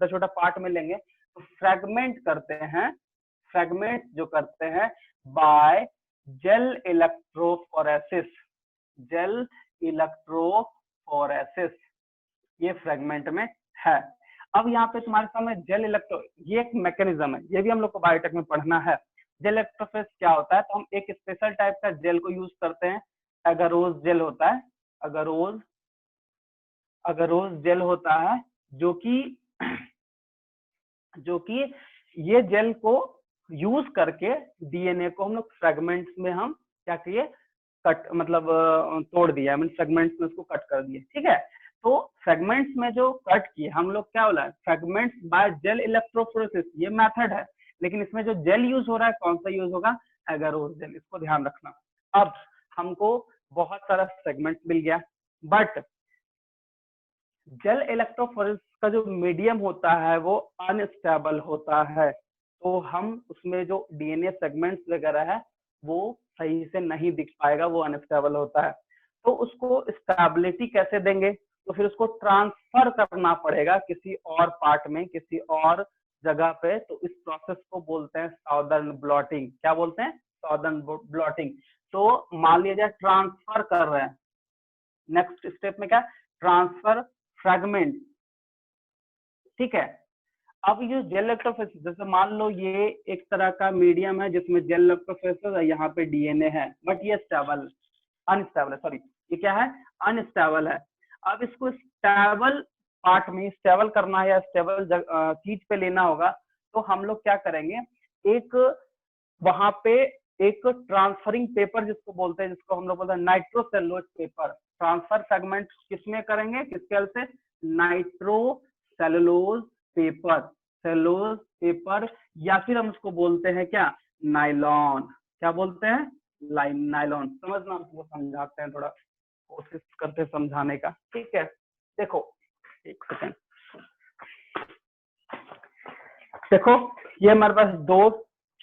छोटा पार्ट में लेंगे, तो फ्रेगमेंट करते हैं, फ्रेगमेंट जो करते हैं by gel electrophoresis, gel electrophoresis, ये फ्रेगमेंट में है। अब यहाँ पे तुम्हारे सामने जेल इलेक्ट्रो, ये एक मैकेनिज्म है, ये भी हम लोग को बायोटेक में पढ़ना है। जेल इलेक्ट्रोफोरेसिस क्या होता है, तो हम एक स्पेशल टाइप का जेल को यूज करते हैं, अगरोज जेल होता है, अगरोज जेल होता है, जो कि ये जेल को यूज करके डीएनए को हम लोग फ्रेगमेंट्स में हम क्या किए, कट मतलब तोड़ दिया, मीन फ्रेगमेंट्स में उसको कट कर दिए। ठीक है, तो फ्रेगमेंट्स में जो कट किए हम लोग, क्या बोला, फ्रेगमेंट्स बाय जेल इलेक्ट्रोफोरेसिस, ये मेथड है, लेकिन इसमें जो जेल यूज हो रहा है कौन सा यूज होगा, एगरोज जेल, इसको ध्यान रखना। अब हमको बहुत सारा सेगमेंट मिल गया, बट जेल इलेक्ट्रोफोरेसिस का जो मीडियम होता है वो अनस्टेबल होता है, तो हम उसमें जो डीएनए सेगमेंट्स वगैरह है वो सही से नहीं दिख पाएगा, वो अनस्टेबल होता है। तो उसको स्टेबिलिटी कैसे देंगे, तो फिर उसको ट्रांसफर करना पड़ेगा किसी और पार्ट में, किसी और जगह पे, तो इस प्रोसेस को बोलते हैं साउदर्न ब्लॉटिंग। क्या बोलते हैं, साउदर्न ब्लॉटिंग। तो मान लीजिए ट्रांसफर कर रहे हैं, नेक्स्ट स्टेप में क्या, ट्रांसफर फ्रेगमेंट। ठीक है, अब ये जेल इलेक्ट्रोफोरेसिस, जैसे मान लो ये एक तरह का मीडियम है जिसमें जेल इलेक्ट्रोफोरेसिस है, यहाँ पे डीएनए है, बट ये स्टेबल, अनस्टेबल है, सॉरी ये क्या है, अनस्टेबल है। अब इसको स्टेबल पार्ट में स्टेबल करना है या स्टेबल चीज पे लेना होगा, तो हम लोग क्या करेंगे, एक वहां पे एक ट्रांसफरिंग पेपर जिसको बोलते हैं, जिसको हम लोग बोलते हैं नाइट्रोसेलुलोज पेपर, ट्रांसफर सेगमेंट किसमें करेंगे, किसके हेल्प से, नाइट्रोसेलुलोज पेपर, सेलुलोज पेपर, या फिर हम उसको बोलते हैं क्या, नायलॉन। क्या बोलते हैं, नायलॉन। समझना, वो समझाते हैं, थोड़ा कोशिश करते हैं समझाने का। ठीक है, देखो एक सेकंड, देखो ये हमारे पास दो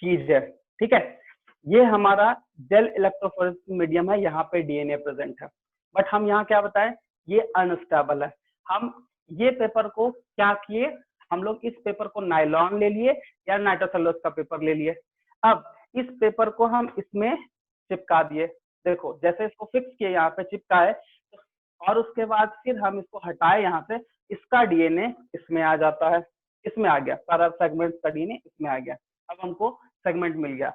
चीज है। ठीक है, ये हमारा जेल इलेक्ट्रोफोरेसिस मीडियम है, यहाँ पे डीएनए प्रेजेंट है, बट हम यहाँ क्या बताएं, ये अनस्टेबल है। हम ये पेपर को क्या किए, हम लोग इस पेपर को नायलॉन ले लिए या नाइट्रोसेलुलोज का पेपर ले लिए। अब इस पेपर को हम इसमें चिपका दिए, देखो जैसे इसको फिक्स किए, यहाँ पे चिपकाए, और उसके बाद फिर हम इसको हटाए यहाँ से, इसका डीएनए इसमें आ जाता है, इसमें आ गया, सारा सेगमेंट का डीएनए इसमें आ गया। अब हमको सेगमेंट मिल गया।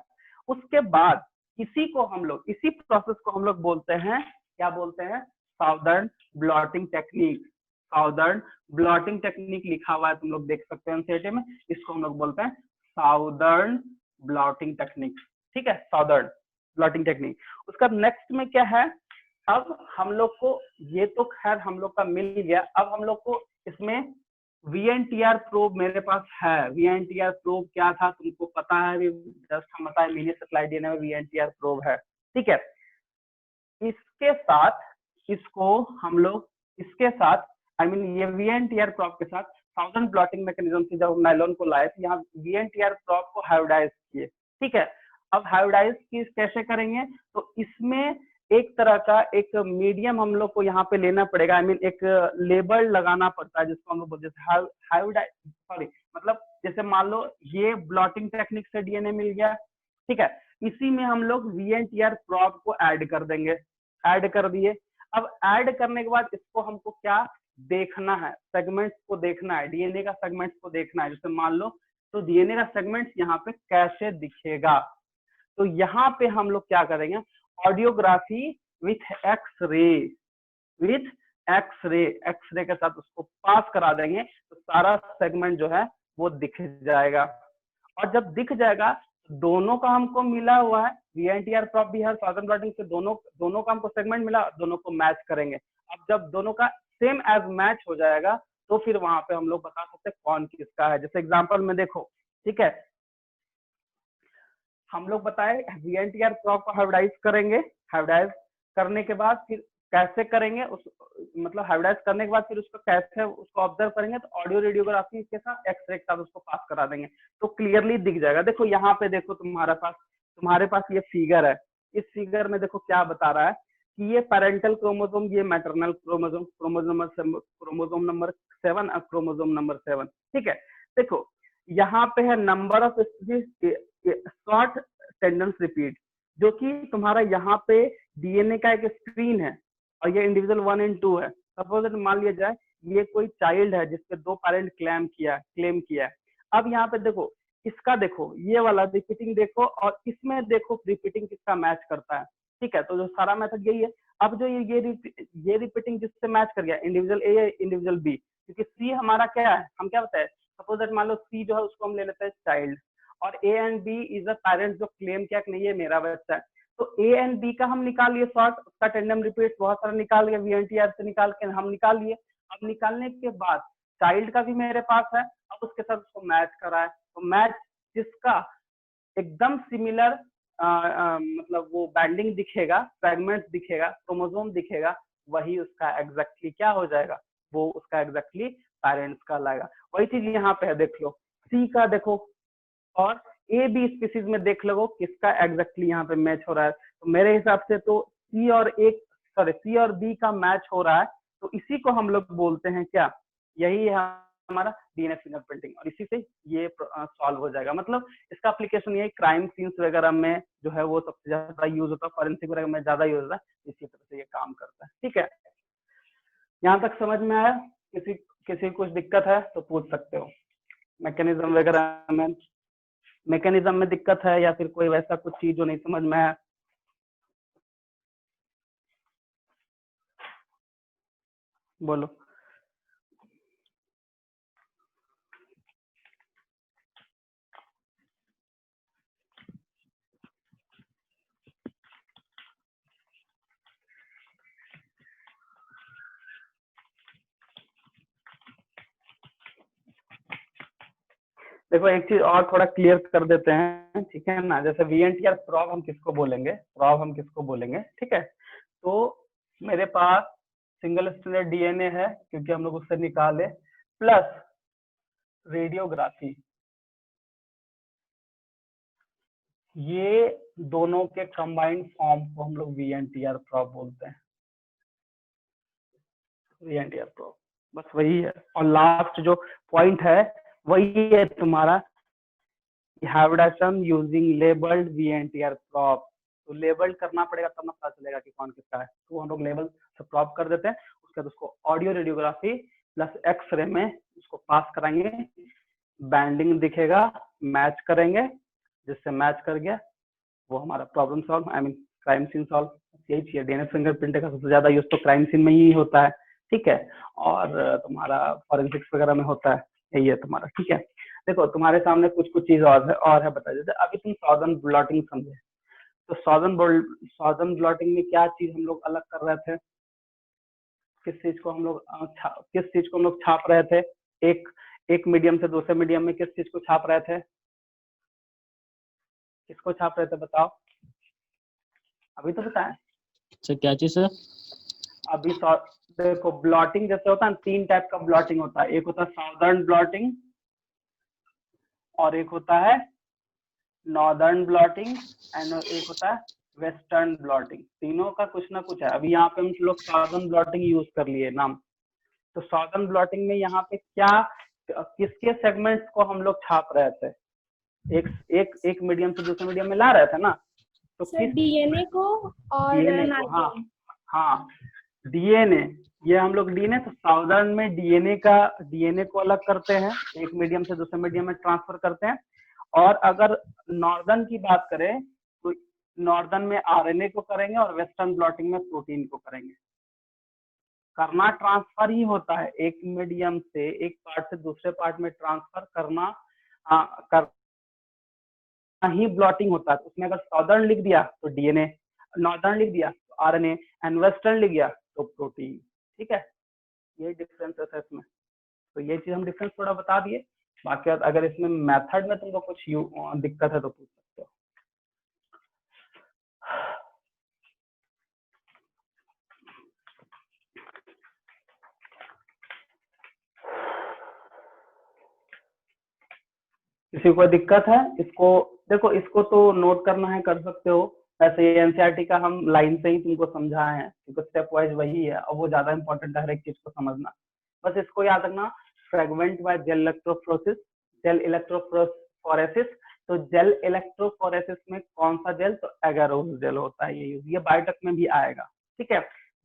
उसके बाद इसी को हम लोग, इसी प्रोसेस को हम लोग बोलते हैं, क्या बोलते हैं, southern blotting technique. Southern blotting technique लिखा हुआ है, तुम लोग देख सकते हैं एनसीईआरटी में, इसको हम लोग बोलते हैं साउदर्न ब्लॉटिंग टेक्निक। ठीक है, साउदर्न ब्लॉटिंग टेक्निक। उसका नेक्स्ट में क्या है, अब हम लोग को ये तो खैर हम लोग का मिल गया, अब हम लोग को इसमें VNTR प्रोब मेरे पास है। VNTR प्रोब क्या था तुमको पता है, जस्ट हम बताए मिनी सैटेलाइट डीएनए में VNTR प्रोब है। ठीक है, इसके साथ इसको हम लोग, इसके साथ आई मीन ये VNTR प्रोब के साथ साउदर्न ब्लॉटिंग मैकेनिज्म से जब हम नायलॉन को लाए तो यहाँ VNTR प्रोब को हाइब्रिडाइज किए। ठीक है, अब हाइब्रिडाइज की कैसे करेंगे, तो इसमें एक तरह का एक मीडियम हम लोग को यहाँ पे लेना पड़ेगा, आई मीन एक लेबल लगाना पड़ता है, जिसको हम लोग बोलते हैं हाइब्रिडाइज, सॉरी मतलब जैसे मान लो ये ब्लॉटिंग टेक्निक से डीएनए मिल गया। ठीक है, इसी में हम लोग VNTR प्रोब को ऐड कर देंगे, ऐड कर दिए। अब ऐड करने के बाद इसको हमको क्या देखना है, सेगमेंट्स को देखना है, डीएनए का सेगमेंट्स को देखना है। जैसे मान लो तो डीएनए का सेगमेंट्स यहाँ पे कैसे दिखेगा, तो यहाँ पे हम लोग क्या करेंगे, ऑडियोग्राफी विथ एक्सरे के साथ उसको पास करा देंगे, तो सारा सेगमेंट जो है वो दिख जाएगा। और जब दिख जाएगा, दोनों का हमको मिला हुआ है, VNTR प्रॉप भी है, साउदर्न ब्लॉटिंग से दोनों का हमको सेगमेंट मिला, दोनों को मैच करेंगे। अब जब दोनों का सेम एज मैच हो जाएगा, तो फिर वहां पे हम लोग बता सकते हैं कौन किसका है। जैसे एग्जांपल में देखो, ठीक है, हम लोग बताए VNTR प्रॉप को हाइब्रिडाइज करेंगे, हाइब्रिडाइज करने के बाद फिर कैसे करेंगे, उस मतलब हाइब्रिडाइज करने के बाद फिर उसको कैसे उसको ऑब्जर्व करेंगे, तो ऑडियो रेडियोग्राफी के साथ एक्सरे के साथ उसको पास करा देंगे, तो क्लियरली दिख जाएगा। देखो यहाँ पे देखो, तुम्हारे पास ये फिगर है, इस फिगर में देखो क्या बता रहा है कि ये पेरेंटल क्रोमोसोम, ये मैटरनल क्रोमोसोम, क्रोमोसोम नंबर 7 और क्रोमोसोम नंबर 7, ठीक है। देखो यहाँ पे है number of short tandems repeat, जो कि तुम्हारा यहाँ पे डीएनए का एक स्क्रीन है और ये इंडिविजुअल 1 एंड 2 है। सपोज मान लिया जाए ये कोई चाइल्ड है जिसपे 2 पेरेंट क्लेम किया है। अब यहाँ पे देखो, इसका देखो ये वाला रिपीटिंग देखो, और इसमें देखो रिपीटिंग किसका मैच करता है, ठीक है। तो जो सारा मेथड यही है। अब जो ये रिपीटिंग जिससे मैच कर गया, इंडिविजुअल ए या इंडिविजुअल बी, क्योंकि सी हमारा क्या है, हम क्या बताए, सपोज दैट मान लो सी जो है उसको हम ले लेते हैं चाइल्ड, और A and B is a parent जो क्लेम किया कि नहीं ये मेरा बच्चा है, तो ए एंड बी का हम निकाल लिए शॉर्ट, उसका टेंडम रिपीट बहुत सारा निकाल लिया, VNTR से निकाल के हम निकाल लिए। अब निकालने के बाद चाइल्ड का भी मेरे पास है, अब उसके साथ उसको मैच कराए, तो मैच जिसका एकदम सिमिलर मतलब वो बैंडिंग दिखेगा, फ्रेगमेंट्स दिखेगा, क्रोमोसोम दिखेगा, वही उसका एग्जैक्टली क्या हो जाएगा, वो उसका एग्जैक्टली पेरेंट्स का लाएगा। वही चीज यहाँ पे है, देख लो सी का देखो, और ए बी स्पीसीज में देख लो किसका एग्जैक्टली यहाँ पे मैच हो रहा है। तो मेरे हिसाब से तो सी और बी का मैच हो रहा है, तो इसी को हम लोग बोलते हैं क्या, यही है हमारा डीएनए फिंगरप्रिंटिंग, और इसी से ये सॉल्व हो जाएगा। मतलब इसका एप्लीकेशन यही क्राइम सीन्स वगैरह में जो है वो सबसे ज्यादा यूज होता है, फॉरेंसिक वगैरह में ज्यादा यूज होता है, इसी तरह से ये काम करता है, ठीक है। यहाँ तक समझ में आया? किसी कुछ दिक्कत है तो पूछ सकते हो। मैकेनिज्म वगैरह मैकेनिज्म में दिक्कत है या फिर कोई वैसा कुछ चीज जो नहीं समझ में है? बोलो। देखो एक चीज और थोड़ा क्लियर कर देते हैं, ठीक है ना। जैसे VNTR प्रॉब हम किसको बोलेंगे, ठीक है। तो मेरे पास सिंगल स्ट्रैंडेड डीएनए है क्योंकि हम लोग उससे निकाले, प्लस रेडियोग्राफी, ये दोनों के कंबाइंड फॉर्म को हम लोग VNTR प्रॉब बोलते हैं, VNTR प्रॉब, बस वही है। और लास्ट जो पॉइंट है वही है तुम्हारा hybridization using labelled VNTR probe. तो लेबल्ड करना पड़ेगा तब ना पता चलेगा कि कौन किसका है, तो हम लोग लेबल से प्रॉब कर देते हैं, उसके बाद उसको ऑडियो रेडियोग्राफी प्लस एक्सरे में उसको पास कराएंगे, बैंडिंग दिखेगा, मैच करेंगे, जिससे मैच कर गया वो हमारा problem solve, I mean crime scene solve. यही चाहिए। डीएनए फिंगरप्रिंट का सबसे ज्यादा यूज तो क्राइम सीन में ही होता है, ठीक है, और तुम्हारा फॉरेंसिक्स वगैरह में होता है, यही है तुम्हारा, ठीक है। देखो तुम्हारे सामने कुछ चीज और है बता देते। अभी तुम सॉदर्न ब्लॉटिंग समझे, तो सॉदर्न ब्लॉटिंग में क्या चीज हम लोग अलग कर रहे थे, किस चीज को हम लोग छाप रहे थे, एक मीडियम से दूसरे मीडियम में किस चीज को छाप रहे थे, किसको छाप रहे थे बताओ, अभी तो बताएं। सर क्या चीज सर? अभी देखो ब्लॉटिंग जैसे होता है, 3 टाइप का ब्लॉटिंग होता है, एक होता है साउदर्न ब्लॉटिंग, और एक होता है नॉर्दर्न ब्लॉटिंग, एंड एक होता है वेस्टर्न ब्लॉटिंग। तीनों का कुछ ना कुछ है। अभी यहाँ पे हम लोग साउदर्न ब्लॉटिंग यूज कर लिए नाम, तो साउदर्न ब्लॉटिंग में यहाँ पे क्या किसके सेगमेंट्स को हम लोग छाप रहे थे, एक मीडियम से दूसरे मीडियम में ला रहे थे ना, तो किस डीएनए को और डीएनए को, हाँ डीएनए, ये हम लोग डीएनए, तो साउदर्न में डीएनए को अलग करते हैं, एक मीडियम से दूसरे मीडियम में ट्रांसफर करते हैं। और अगर नॉर्दर्न की बात करें तो नॉर्दर्न में आरएनए को करेंगे और वेस्टर्न ब्लॉटिंग में प्रोटीन को करेंगे। करना ट्रांसफर ही होता है, एक मीडियम से एक पार्ट से दूसरे पार्ट में ट्रांसफर करना ही ब्लॉटिंग होता है। उसमें अगर साउदर्न लिख दिया तो डीएनए, नॉर्दर्न लिख दिया तो आरएनए एंड वेस्टर्न लिख दिया तो प्रोटीन। ठीक है, ये डिफरेंसेस है इसमें। तो ये चीज हम डिफरेंस थोड़ा बता दिए। बाकी अगर इसमें मेथड में तुमको कुछ दिक्कत है तो पूछ सकते हो। किसी को दिक्कत है? इसको देखो, इसको तो नोट करना है, कर सकते हो। वैसे एनसीईआरटी का हम लाइन से ही तुमको समझाए हैं, क्योंकि स्टेप वाइज वही है और वो ज्यादा इंपॉर्टेंट है हर एक चीज को समझना। बस इसको याद रखना, fragment by gel electrophoresis, gel electrophoresis. तो जेल इलेक्ट्रोफोरेसिस में कौन सा जेल? तो एगारोस जेल होता है ये बायोटेक में भी आएगा। ठीक है,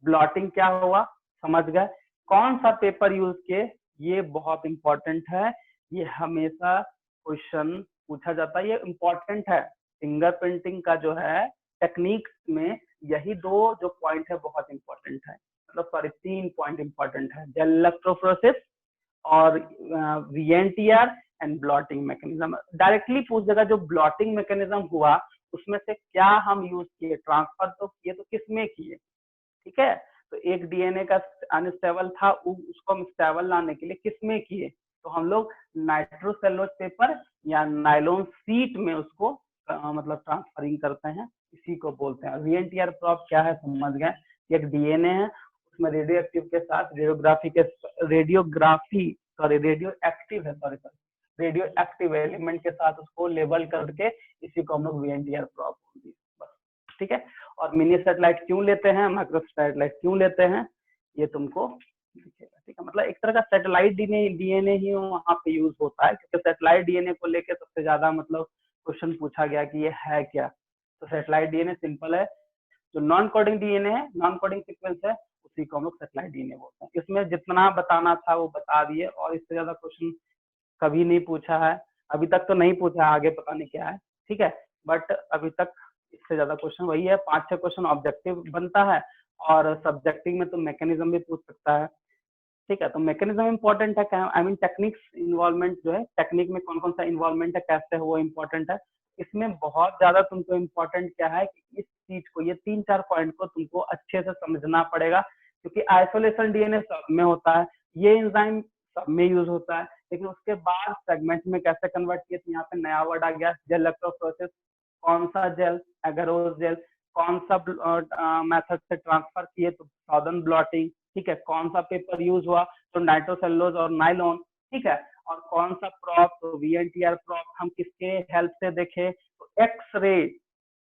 ब्लॉटिंग क्या हुआ समझ गए। कौन सा पेपर यूज किए, ये बहुत इंपॉर्टेंट है, ये हमेशा क्वेश्चन पूछा जाता है, ये इंपॉर्टेंट है। फिंगरप्रिंटिंग का जो है टेक्निक्स में यही दो जो पॉइंट है बहुत इंपॉर्टेंट है, मतलब सॉरी 3 पॉइंट इंपॉर्टेंट है, जेल इलेक्ट्रोफोरेसिस और VNTR and blotting mechanism. Directly पूछ देगा जो ब्लॉटिंग मैकेनिज्म हुआ उसमें से क्या हम यूज किए, ट्रांसफर तो किए, तो किसमें किए। ठीक है, तो एक डीएनए का अनस्टेबल था, उसको हम स्टेबल लाने के लिए किसमें किए, तो हम लोग नाइट्रोसेलुलोज पेपर या नायलॉन शीट में उसको मतलब ट्रांसफरिंग करते हैं, इसी को बोलते हैं। वीएनटीआर प्रोब क्या है समझ गए, एक डीएनए है, उसमें रेडियो एक्टिव के साथ रेडियो एक्टिव एलिमेंट के साथ उसको लेबल करके इसी को हम लोग वीएनटीआर प्रोब बोलते हैं बस। ठीक है, और मिनी सैटेलाइट क्यों लेते हैं, माइक्रो सैटेलाइट क्यों लेते हैं, ये तुमको दिखेगा। ठीक है, मतलब एक तरह का सैटेलाइट डीएनए ही वहाँ पे यूज होता है, क्योंकि सैटेलाइट डीएनए को लेके सबसे ज्यादा मतलब क्वेश्चन पूछा गया कि ये है क्या। तो सैटेलाइट डीएनए सिंपल है, जो नॉन कोडिंग डीएनए है, नॉन कोडिंग सीक्वेंस है, उसी को हम लोग सैटेलाइट डीएनए बोलते हैं। इसमें जितना बताना था वो बता दिए, और इससे ज्यादा क्वेश्चन कभी नहीं पूछा है, अभी तक तो नहीं पूछा है, आगे पता नहीं क्या है। ठीक है, बट अभी तक इससे ज्यादा क्वेश्चन वही है, 5-6 क्वेश्चन ऑब्जेक्टिव बनता है, और सब्जेक्टिव में तो मैकेनिज्म भी पूछ सकता है। ठीक है, तो मैकेनिज्म इंपॉर्टेंट है, आई मीन टेक्निक्स इन्वॉल्वमेंट जो है, टेक्निक में कौन कौन सा इन्वॉल्वमेंट है, कैसे है, वो इम्पोर्टेंट है। इसमें बहुत ज्यादा तुमको इम्पोर्टेंट क्या है कि इस चीज को, ये 3-4 पॉइंट को तुमको अच्छे से समझना पड़ेगा, क्योंकि आइसोलेशन डीएनए सब में होता है, ये एंजाइम सब में यूज होता है, लेकिन उसके बाद सेगमेंट में कैसे कन्वर्ट किए, तो यहाँ पे नया वर्ड आ गया जेल इलेक्ट्रोफोरेसिस। कौन सा जेल? Agarose jail. कौन सा मेथड से ट्रांसफर किए, तो साउदर्न ब्लॉटिंग। ठीक है, कौन सा पेपर यूज हुआ, तो नाइट्रोसेलुलोज और नायलॉन। ठीक है, और कौन सा प्रोब, तो वीएनटीआर प्रोब हम किसके हेल्प से देखे, तो एक्सरे,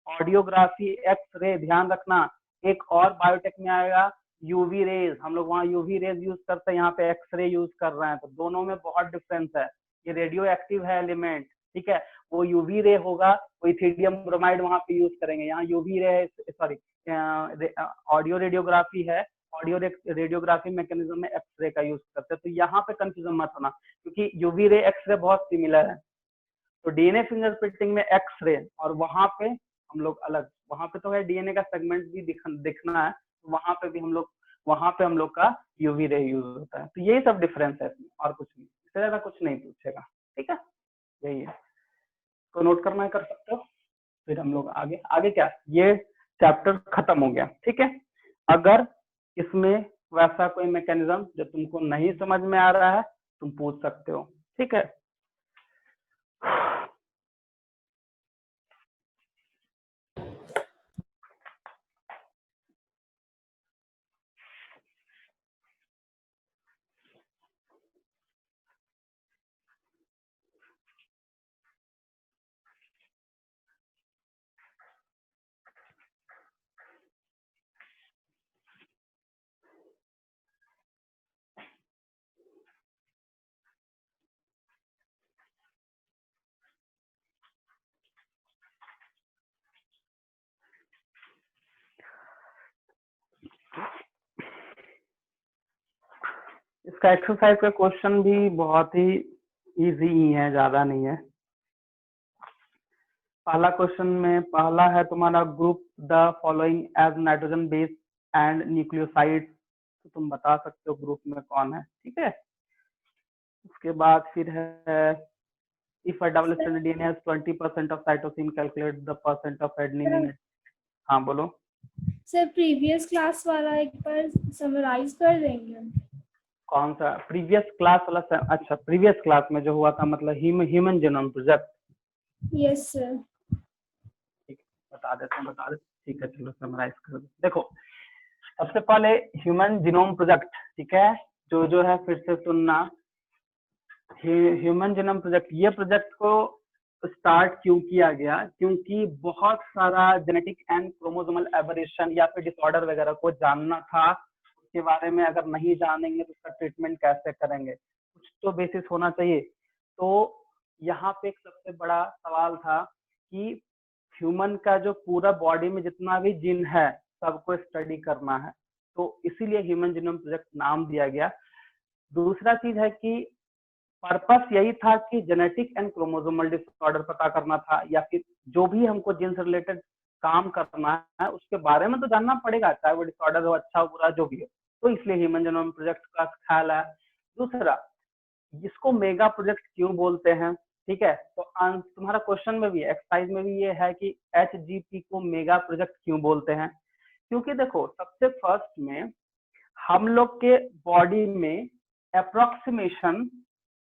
ऑडियोग्राफी, एक्सरे। ध्यान रखना, एक और बायोटेक में आएगा यूवी रेज, हम लोग वहाँ यूवी रेज यूज करते हैं, यहाँ पे एक्सरे यूज कर रहे हैं, तो दोनों में बहुत डिफरेंस है। ये रेडियो एक्टिव है एलिमेंट, ठीक है, वो यूवी रे होगा, वो इथिडियम ब्रोमाइड वहाँ पे यूज करेंगे, यहाँ UV ray, sorry audio radiography है, ऑडियो रेडियोग्राफी मैकेनिज्म में एक्सरे का यूज करते हैं। तो यहाँ पे कंफ्यूजन मत होना, क्योंकि यूवी रे एक्सरे बहुत सिमिलर है। तो डीएनए फिंगरप्रिंटिंग में एक्सरे, और वहां पे हम लोग अलग, वहां पे तो है डीएनए का सेगमेंट भी दिखना है, वहां पे भी हम लोग का यूवी रे यूज होता है। तो यही सब डिफरेंस है इसमें, और कुछ नहीं, इससे ज्यादा कुछ नहीं पूछेगा। ठीक है, यही है, तो नोट करना है कर सकते हो। फिर हम लोग आगे आगे क्या, ये चैप्टर खत्म हो गया। ठीक है, अगर इसमें वैसा कोई मैकेनिज्म जो तुमको नहीं समझ में आ रहा है, तुम पूछ सकते हो। ठीक है, इसका एक्सरसाइज का क्वेश्चन भी बहुत ही इजी ही है, ज्यादा नहीं है। पहला क्वेश्चन में पहला है तुम्हारा group the following as nitrogen base and nucleoside, तो तुम बता सकते हो ग्रुप में कौन है, ठीक है। उसके बाद फिर है if a double stranded DNA has 20% of cytosine calculate the percent of adenine in it. हाँ बोलो। सर प्रीवियस क्लास वाला एक बार समराइज कर देंगे। कौन सा प्रीवियस क्लास वाला अच्छा प्रीवियस क्लास में जो हुआ था, मतलब human genome project. Yes sir. बता देते, ठीक है चलो समराइज कर दो। देखो सबसे पहले ह्यूमन जीनोम प्रोजेक्ट, ठीक है, जो है फिर से सुनना। ह्यूमन जीनोम प्रोजेक्ट, ये प्रोजेक्ट को स्टार्ट क्यों किया गया, क्योंकि बहुत सारा जेनेटिक एंड क्रोमोसोमल एबरेशन या फिर डिसऑर्डर वगैरह को जानना था। उसके बारे में अगर नहीं जानेंगे तो उसका ट्रीटमेंट कैसे करेंगे, कुछ तो बेसिस होना चाहिए। तो यहाँ पे एक सबसे बड़ा सवाल था कि ह्यूमन का जो पूरा बॉडी में जितना भी जीन है सबको स्टडी करना है, तो इसीलिए ह्यूमन जीनोम प्रोजेक्ट नाम दिया गया। दूसरा चीज है कि पर्पस यही था कि जेनेटिक एंड क्रोमोसोमल डिसऑर्डर पता करना था, या फिर जो भी हमको जीन से रिलेटेड काम करना है उसके बारे में तो जानना पड़ेगा, चाहे वो डिसऑर्डर हो, अच्छा बुरा जो भी हो। तो इसलिए ह्यूमन जीनोम प्रोजेक्ट का ख्याल है। दूसरा, इसको मेगा प्रोजेक्ट क्यों बोलते हैं, ठीक है, तो तुम्हारा क्वेश्चन में भी एक्सरसाइज में भी ये है कि HGP को मेगा प्रोजेक्ट क्यों बोलते हैं। क्योंकि देखो सबसे फर्स्ट में हम लोग के बॉडी में अप्रोक्सीमेशन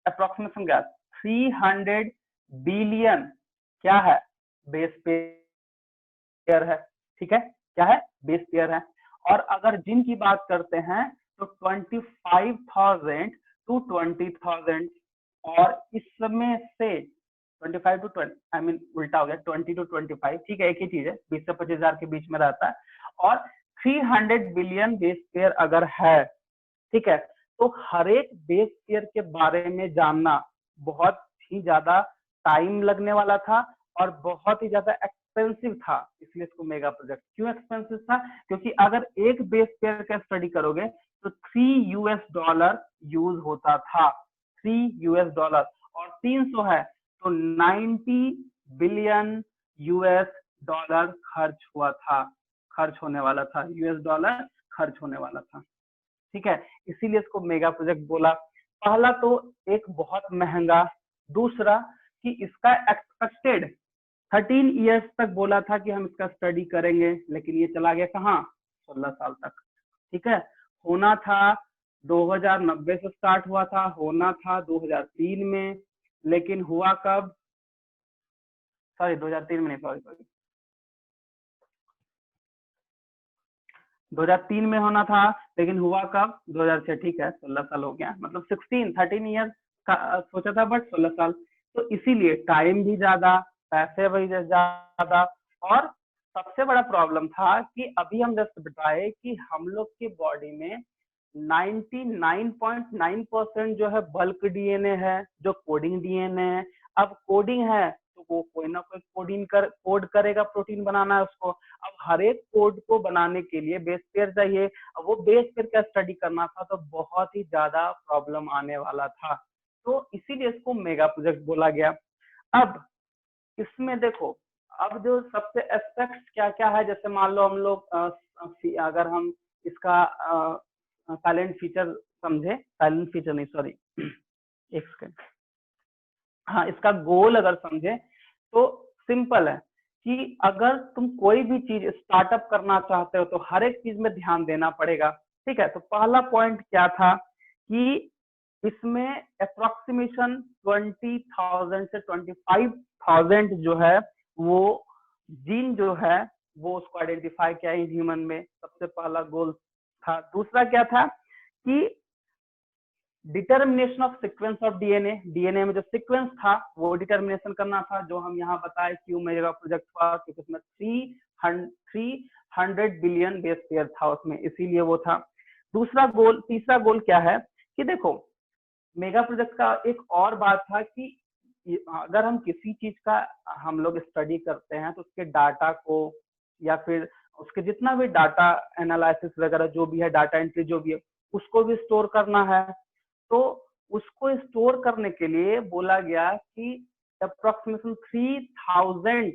क्या 300 बिलियन क्या है, बेस पेयर है, ठीक है, क्या है, बेस पेयर है। और अगर जिन की बात करते हैं तो 25,000 to 20,000, और इसमें से 25 to 20 आई मीन उल्टा हो गया, 20 to 25, ठीक है, एक ही चीज है, 20 से 25,000 के बीच में रहता है। और 300 बिलियन बेस पेयर अगर है, ठीक है, तो हर एक बेस पेयर के बारे में जानना बहुत ही ज्यादा टाइम लगने वाला था और बहुत ही ज्यादा एक्सपेंसिव था, इसलिए इसको मेगा प्रोजेक्ट क्यों एक्सपेंसिव था, क्योंकि अगर एक बेस पेयर का स्टडी करोगे तो $3 यूज होता था, $3, और 300 है तो 90 बिलियन US डॉलर खर्च होने वाला था, US डॉलर खर्च होने वाला था, ठीक है, इसीलिए इसको मेगा प्रोजेक्ट बोला। पहला तो एक बहुत महंगा, दूसरा कि इसका एक्सपेक्टेड 13 इयर्स तक बोला था कि हम इसका स्टडी करेंगे, लेकिन ये चला गया कहाँ, 16 साल तक, ठीक है। होना था 2090 से स्टार्ट हुआ था, होना था 2003 में, लेकिन हुआ कब, सॉरी 2003 में नहीं, सॉरी 2003 में होना था, लेकिन हुआ कब, 2006, ठीक है, 16 साल हो गया, मतलब 13 ईयर का सोचा था बट 16 साल। तो इसीलिए टाइम भी ज्यादा, पैसे भी ज्यादा, और सबसे बड़ा प्रॉब्लम था कि अभी हम जस्ट बताए कि हम लोग के बॉडी में 99.9% जो है बल्क डीएनए है, जो कोडिंग डीएनए है। अब कोडिंग है तो वो कोई ना कोई कोड करेगा, प्रोटीन बनाना है उसको। अब हर एक कोड को बनाने के लिए बेस पेयर चाहिए, अब वो बेस पेयर का स्टडी करना था तो बहुत ही ज्यादा प्रॉब्लम आने वाला था, तो इसीलिए इसको मेगा प्रोजेक्ट बोला गया। अब इसमें देखो, अब जो सबसे एस्पेक्ट्स क्या क्या है, जैसे मान लो हम लोग अगर हम इसका साइलेंट फीचर समझे, साइलेंट फीचर नहीं सॉरी एक सेकंड, हाँ, इसका गोल अगर समझे तो सिंपल है कि अगर तुम कोई भी चीज स्टार्टअप करना चाहते हो तो हर एक चीज में ध्यान देना पड़ेगा, ठीक है। तो पहला पॉइंट क्या था कि इसमें अप्रोक्सीमेशन 20,000 से 25,000 जो है वो जीन जो है वो उसको आइडेंटिफाई किया ह्यूमन में, सबसे पहला गोल था। दूसरा क्या था कि determination of sequence of DNA में जो सीक्वेंस था वो डिटर्मिनेशन करना था, जो हम यहाँ बताए क्यों मेगा प्रोजेक्ट हुआ, क्योंकि उसमें 300 बिलियन बेस पेयर था उसमें, इसीलिए वो था। तीसरा गोल क्या है कि देखो मेगा प्रोजेक्ट का एक और बात था कि अगर हम किसी चीज का हम लोग स्टडी करते हैं तो उसके डाटा को या फिर उसके जितना भी डाटा एनालिसिस वगैरह जो भी है, डाटा एंट्री जो भी है, उसको भी स्टोर करना है। तो उसको स्टोर करने के लिए बोला गया कि अप्रोक्सीमेशन 3,000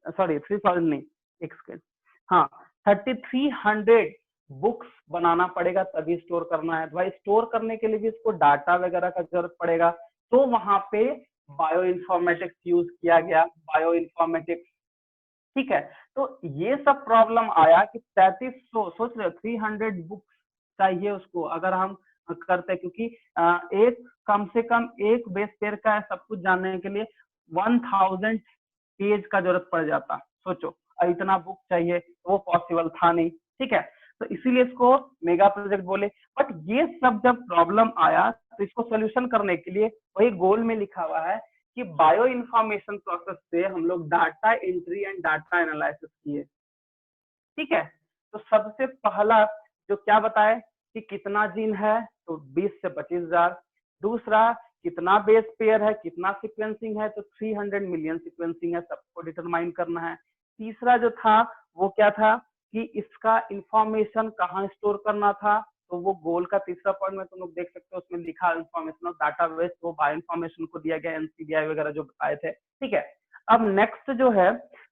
सॉरी 3000 नहीं, एक सेकेंड, हाँ 3300 बुक्स बनाना पड़ेगा तभी स्टोर करना है। भाई स्टोर करने के लिए भी इसको डाटा वगैरह का जरूरत पड़ेगा, तो वहां पे बायो इन्फॉर्मेटिक्स यूज किया गया, बायो इन्फॉर्मेटिक्स। ठीक है, तो ये सब प्रॉब्लम आया कि 3300, सोच रहे हो 300 बुक्स चाहिए उसको अगर हम करते, क्योंकि एक कम से कम एक बेस पेयर का है सब कुछ जानने के लिए 1000 पेज का जरूरत पड़ जाता। सोचो इतना बुक चाहिए, वो पॉसिबल था नहीं। ठीक है, तो इसीलिए इसको मेगा प्रोजेक्ट बोले। बट ये सब जब प्रॉब्लम आया तो इसको सोल्यूशन करने के लिए वही गोल में लिखा हुआ है कि बायो इंफॉर्मेशन प्रोसेस से हम लोग data entry and data analysis किए। ठीक है, तो सबसे पहला जो क्या बताए कि कितना जीन है, तो 20 से 25,000। दूसरा कितना बेस पेयर है, कितना सीक्वेंसिंग है, तो 300 मिलियन सीक्वेंसिंग है, सबको डिटरमाइन करना है। तीसरा जो था वो क्या था कि इसका इंफॉर्मेशन कहाँ स्टोर करना था, तो वो गोल का तीसरा पॉइंट में तुम लोग देख सकते हो, उसमें लिखा इंफॉर्मेशन ऑफ डाटाबेस, वो बायो इंफॉर्मेशन को दिया गया, एनसीबीआई वगैरह जो बताए थे। ठीक है, अब नेक्स्ट जो है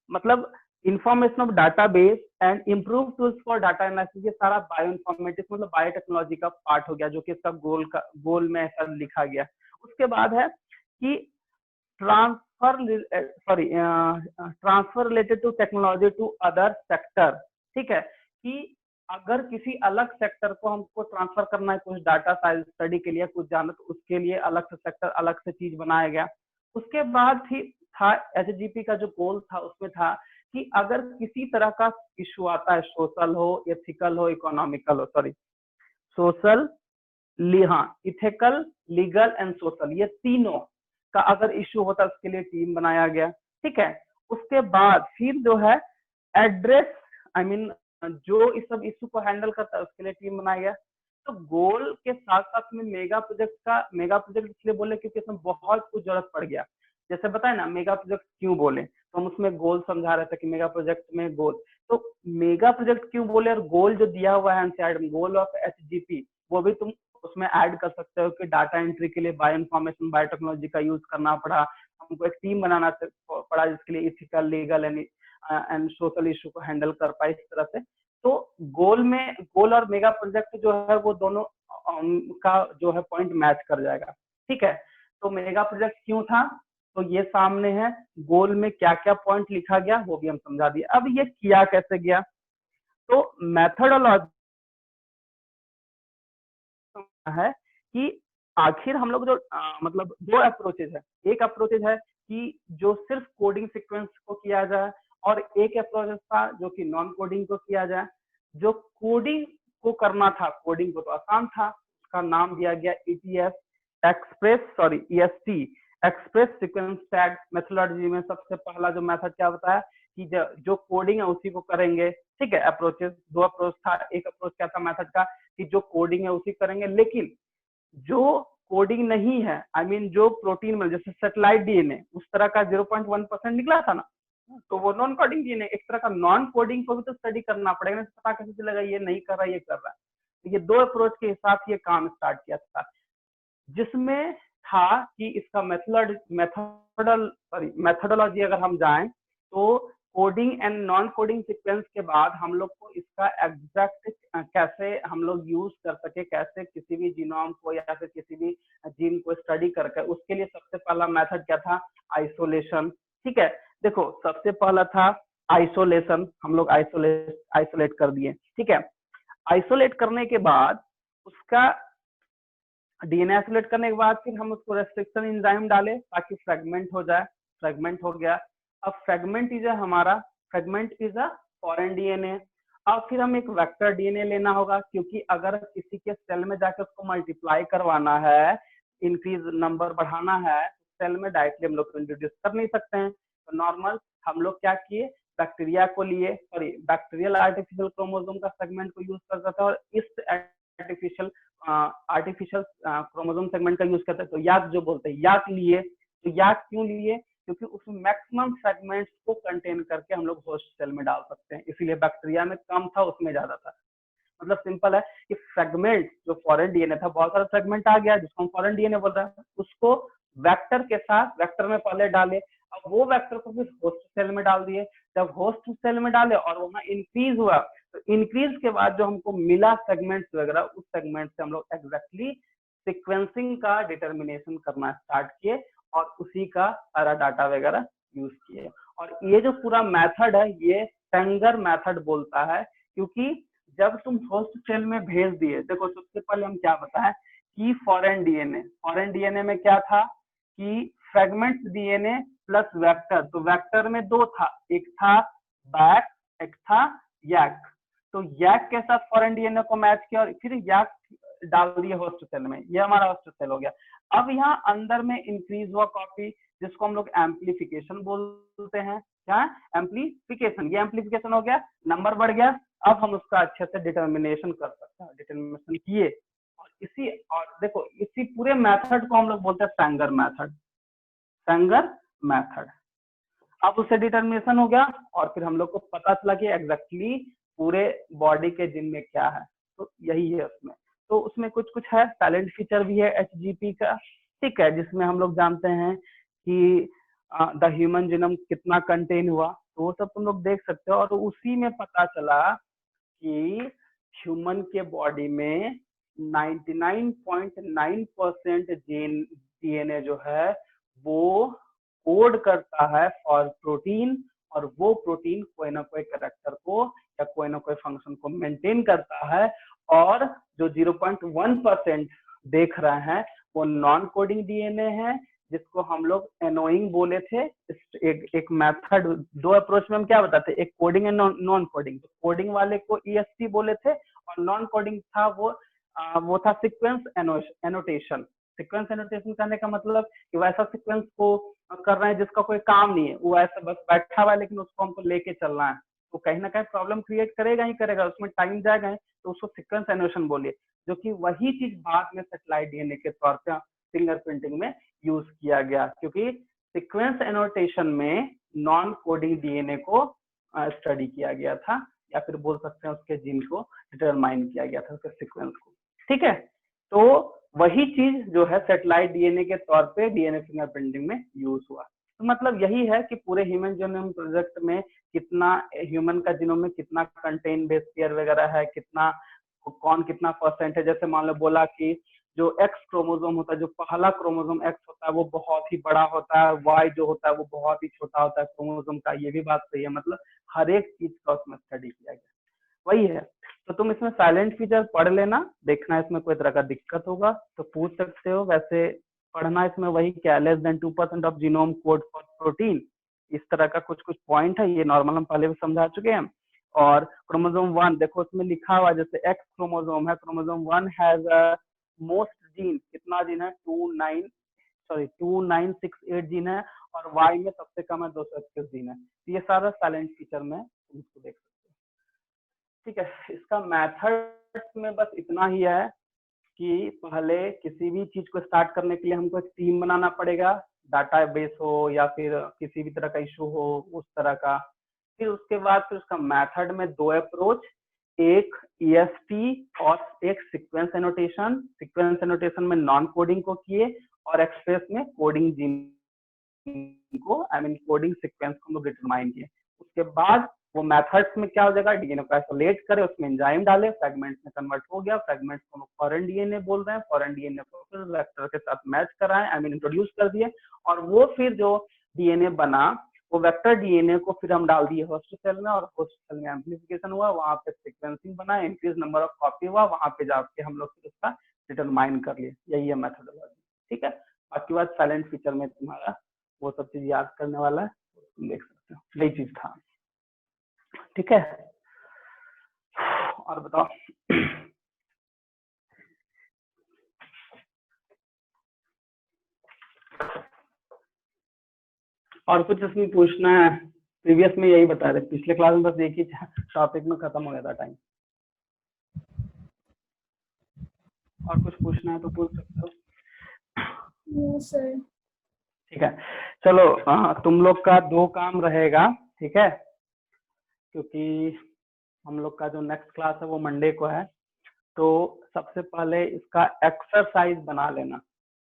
मतलब information of database and improve tools for data analysis, ये सारा बायो इंफॉर्मेटिक्स मतलब बायोटेक्नोलॉजी का पार्ट हो गया, जो कि इसका गोल में ऐसा लिखा गया। उसके बाद है कि transfer related to technology to other sector. ठीक है, कि अगर किसी अलग सेक्टर को हमको ट्रांसफर करना है कुछ डाटा साइंस स्टडी के लिए कुछ जानना, तो उसके लिए अलग से सेक्टर, अलग से चीज बनाया गया। उसके बाद ही था एचजीपी का जो गोल था, उसमें था कि अगर किसी तरह का इशू आता है, सोशल हो, एथिकल हो, इकोनॉमिकल हो, सॉरी सोशल, हाँ इथिकल, लीगल एंड सोशल, ये तीनों का अगर इशू होता है उसके लिए टीम बनाया गया। ठीक है, उसके बाद फिर जो है एड्रेस, आई मीन जो इस सब इशू को हैंडल करता है उसके लिए टीम बनाया गया। तो गोल के साथ साथ में मेगा प्रोजेक्ट इसलिए बोले क्योंकि इसमें बहुत कुछ जरूरत पड़ गया। जैसे बताए ना मेगा प्रोजेक्ट क्यों बोले, तो हम उसमें गोल समझा रहे थे कि मेगा प्रोजेक्ट में गोल, तो मेगा प्रोजेक्ट क्यों बोले, और गोल जो दिया हुआ है एनसीईआरटी में, गोल ऑफ एचजीपी, वो भी तुम उसमें ऐड कर सकते हो कि डाटा एंट्री के लिए बायो इन्फॉर्मेशन बायोटेक्नोलॉजी का यूज करना पड़ा, हमको एक टीम बनाना पड़ा जिसके लिए ethical, legal and social issue को हैंडल कर पाए इस तरह से। तो गोल और मेगा प्रोजेक्ट जो है वो दोनों का जो है पॉइंट मैच कर जाएगा। ठीक है, तो मेगा प्रोजेक्ट क्यों था, तो ये सामने है, गोल में क्या क्या पॉइंट लिखा गया वो भी हम समझा दिए। अब ये किया कैसे गया, तो मेथोडोलॉजी है कि आखिर हम लोग जो मतलब दो अप्रोचेज है, एक अप्रोचेज है कि जो सिर्फ कोडिंग सीक्वेंस को किया जाए, और एक अप्रोच था जो कि नॉन कोडिंग को किया जाए। जो कोडिंग को करना था, कोडिंग को तो आसान था, उसका नाम दिया गया ETF, express sequence tag methodology में सबसे पहला जो मेथड क्या बताया कि जो कोडिंग है उसी को करेंगे। ठीक है, अप्रोचेस दो अप्रोच था, एक अप्रोच क्या था मेथड का कि जो कोडिंग है उसी करेंगे, लेकिन जो कोडिंग नहीं है, आई मीन जो प्रोटीन में जैसे सेटेलाइट डीएनए उस तरह का 0.1% निकला था ना, तो वो नॉन कोडिंग डीएनए, एक तरह का नॉन कोडिंग को भी तो स्टडी करना पड़ेगा, पता कैसे चलेगा ये नहीं कर रहा ये कर रहा है। तो ये दो अप्रोच के हिसाब से ये काम स्टार्ट किया था, जिसमें था कि इसका मेथोडोलॉजी अगर हम जाएं तो coding and non coding sequence के बाद हम लोग को इसका एग्जैक्ट कैसे हम लोग यूज कर सके, कैसे किसी भी जीनोम को या फिर किसी भी जीन को स्टडी करके, उसके लिए सबसे पहला मेथड क्या था, आइसोलेशन। ठीक है, देखो सबसे पहला था आइसोलेशन, हम लोग आइसोलेट कर दिए। ठीक है, आइसोलेट करने के बाद उसका डीएनए आइसोलेट करने के बाद फिर हम उसको रेस्ट्रिक्शन एंजाइम डाले ताकि फ्रेगमेंट हो जाए, फ्रेगमेंट हो गया। अब fragment is a foreign DNA. अब फिर हम एक वेक्टर डीएनए लेना होगा, क्योंकि अगर किसी के सेल में जाकर उसको मल्टीप्लाई करवाना है, इंक्रीज नंबर बढ़ाना है, सेल में डायरेक्टली हम लोग इंट्रोड्यूस कर नहीं सकते हैं। तो नॉर्मल हम लोग क्या किए, बैक्टीरिया को लिए, सॉरी बैक्टीरियल आर्टिफिशियल क्रोमोसोम का सेगमेंट को यूज कर सकते हैं, और इस आर्टिफिशियल क्रोमोसोम सेगमेंट का यूज करते हैं। तो याक जो बोलते हैं, याक लिए। तो याक क्यों लिए, क्योंकि उसमें मैक्सिमम फ्रेगमेंट्स को कंटेन करके हम लोग होस्ट सेल में डाल सकते हैं, इसीलिए बैक्टीरिया में कम था, उसमें ज्यादा था। मतलब सिंपल है कि फ्रेगमेंट जो फॉरेन डीएनए था, बहुत सारा फ्रेगमेंट आ गया जिसको हम फॉरेन डीएनए बोल रहे हैं, उसको वेक्टर के साथ, वेक्टर में पहले डाले, अब वो वेक्टर को फिर होस्ट सेल में डाल दिए, जब होस्ट सेल में डाले और वहां इंक्रीज हुआ, तो इंक्रीज के बाद जो हमको मिला सेगमेंट्स वगैरह, उस सेगमेंट से हम लोग एग्जैक्टली सीक्वेंसिंग का डिटर्मिनेशन करना स्टार्ट किए और उसी का सारा डाटा वगैरह यूज किए। और ये जो पूरा मेथड है ये सेंगर मेथड बोलता है, क्योंकि जब तुम होस्ट सेल में भेज दिए, देखो सबसे पहले हम क्या बताएं कि फॉरेन डीएनए में क्या था कि फ्रेगमेंट्स डीएनए प्लस वेक्टर, तो वेक्टर में दो था, एक था बैक, एक था यैक। तो यैक के साथ फॉरेन डीएनए को मैच किया और फिर यैक डाल दिए होस्ट सेल में, ये हमारा होस्ट सेल हो गया। अब यहाँ अंदर में इंक्रीज हुआ कॉपी, जिसको हम लोग एम्पलीफिकेशन बोलते हैं। क्या एम्पलीफिकेशन, ये एम्पलीफिकेशन हो गया, नंबर बढ़ गया। अब हम उसका अच्छे से डिटर्मिनेशन कर सकते हैं, डिटर्मिनेशन किए और इसी, और देखो इसी पूरे मेथड को हम लोग बोलते हैं सेंगर मेथड। अब उससे डिटर्मिनेशन हो गया और फिर हम लोग को पता चला कि एग्जैक्टली पूरे बॉडी के जिन में क्या है, तो यही है उसमें। तो उसमें कुछ कुछ है, साइलेंट फीचर भी है एचजीपी का, ठीक है, जिसमें हम लोग जानते हैं कि द ह्यूमन जीनोम कितना कंटेन हुआ, तो वो सब तुम लोग देख सकते हो। और उसी में पता चला कि ह्यूमन के बॉडी में 99.9% डीएनए जो है वो कोड करता है फॉर प्रोटीन, और वो प्रोटीन कोई ना कोई कैरेक्टर को या कोई ना कोई फंक्शन को मेंटेन करता है। और जो 0.1% देख रहे हैं वो नॉन कोडिंग डीएनए है, जिसको हम लोग एनोइंग बोले थे। एक मेथड, दो अप्रोच में हम क्या बताते, एक कोडिंग एंड नॉन कोडिंग। तो कोडिंग वाले को ईएसटी बोले थे और नॉन कोडिंग था वो था सीक्वेंस एनोटेशन। सीक्वेंस एनोटेशन करने का मतलब कि वैसा सीक्वेंस को कर रहे हैं जिसका कोई काम नहीं है, वो ऐसा बस बैठा हुआ है, लेकिन उसको हमको लेके चलना है, तो कहीं ना कहीं प्रॉब्लम क्रिएट करेगा ही करेगा, उसमें टाइम जाएगा ही, तो उसको सीक्वेंस एनोटेशन बोलिए। जो कि वही चीज बाद में सैटेलाइट डीएनए के तौर पर फिंगरप्रिंटिंग में यूज किया गया, क्योंकि सीक्वेंस एनोटेशन में नॉन कोडिंग डीएनए को स्टडी किया गया था, या फिर बोल सकते हैं उसके जीन को डिटरमाइन किया गया था, उसके सीक्वेंस को। ठीक है, तो वही चीज जो है सैटेलाइट डीएनए के तौर पे डीएनए फिंगरप्रिंटिंग में यूज हुआ। तो मतलब यही है कि पूरे ह्यूमन जीनोम प्रोजेक्ट में कितना ह्यूमन का जीनोम में कितना कंटेन बेस पेयर वगैरह है, कितना कौन कितना परसेंट है। जैसे मान लो बोला कि जो एक्स क्रोमोसोम होता है, जो पहला क्रोमोसोम एक्स होता है वो बहुत ही बड़ा होता है, वाई जो होता है वो बहुत ही छोटा होता है क्रोमोसोम का, ये भी बात सही है। मतलब हर एक चीज का उसमें स्टडी किया गया, वही है। तो तुम इसमें साइलेंट फीचर पढ़ लेना, देखना इसमें कोई तरह का दिक्कत होगा तो पूछ सकते हो। वैसे पढ़ना इसमें वही क्या, less than 2% of genome code for protein, इस तरह का कुछ कुछ पॉइंट है, ये नॉर्मल हम पहले भी समझा चुके हैं। और क्रोमोसोम 1 देखो उसमें लिखा हुआ, जैसे एक्स क्रोमोसोम है, क्रोमोसोम 1 हैज मोस्ट जीन, कितना जीन है 2968 जीन है, और वाई में सबसे कम है 221 जीन है। तो ये सारा साइलेंट फीचर में तुम इसको देख सकते हो। ठीक है, इसका मेथड में बस इतना ही है कि पहले किसी भी चीज को स्टार्ट करने के लिए हमको एक टीम बनाना पड़ेगा, डाटा बेस हो या फिर किसी भी तरह का इशू हो उस तरह का। फिर उसके बाद फिर उसका मेथड में दो अप्रोच, एक ईएसटी और एक सीक्वेंस एनोटेशन। सीक्वेंस एनोटेशन में नॉन कोडिंग को किए और एक्सप्रेस में कोडिंग जीन को, आई मीन कोडिंग सीक्वेंस को डिटरमाइन किए। उसके बाद वो मेथड्स में क्या हो जाएगा, डीएनए को आइसोलेट करे, उसमें एंजाइम डाले, फ्रेगमेंट्स में कन्वर्ट हो गया, फ्रेगमेंट्स को फॉरेन डीएनए बोल रहे हैं, फॉरेन डीएनए को फिर वेक्टर के साथ मैच कराएं, आई मीन इंट्रोड्यूस कर दिए, और वो फिर जो डीएनए बना वो वेक्टर डीएनए को फिर हम डाल दिए होस्ट सेल में, और होस्ट सेल में एम्प्लीफिकेशन हुआ, वहां पे सीक्वेंसिंग बना, इंक्रीज नंबर ऑफ कॉपी हुआ, वहां पे जाके हम लोग फिर उसका डिटरमाइन कर लिए। यही है मेथोडोलॉजी। ठीक है, बाकी बात साइलेंट फीचर में तुम्हारा वो सब चीज याद करने वाला है, तुम देख सकते हो, यही चीज था। ठीक है, और बताओ। और कुछ इसमें पूछना है? प्रीवियस में यही बता रहे, पिछले क्लास में बस एक ही टॉपिक में खत्म हो गया था टाइम। और कुछ पूछना है तो पूछ सकते हो। No sir. ठीक है, चलो तुम लोग का दो काम रहेगा, ठीक है, क्योंकि हम लोग का जो नेक्स्ट क्लास है वो मंडे को है। तो सबसे पहले इसका एक्सरसाइज बना लेना,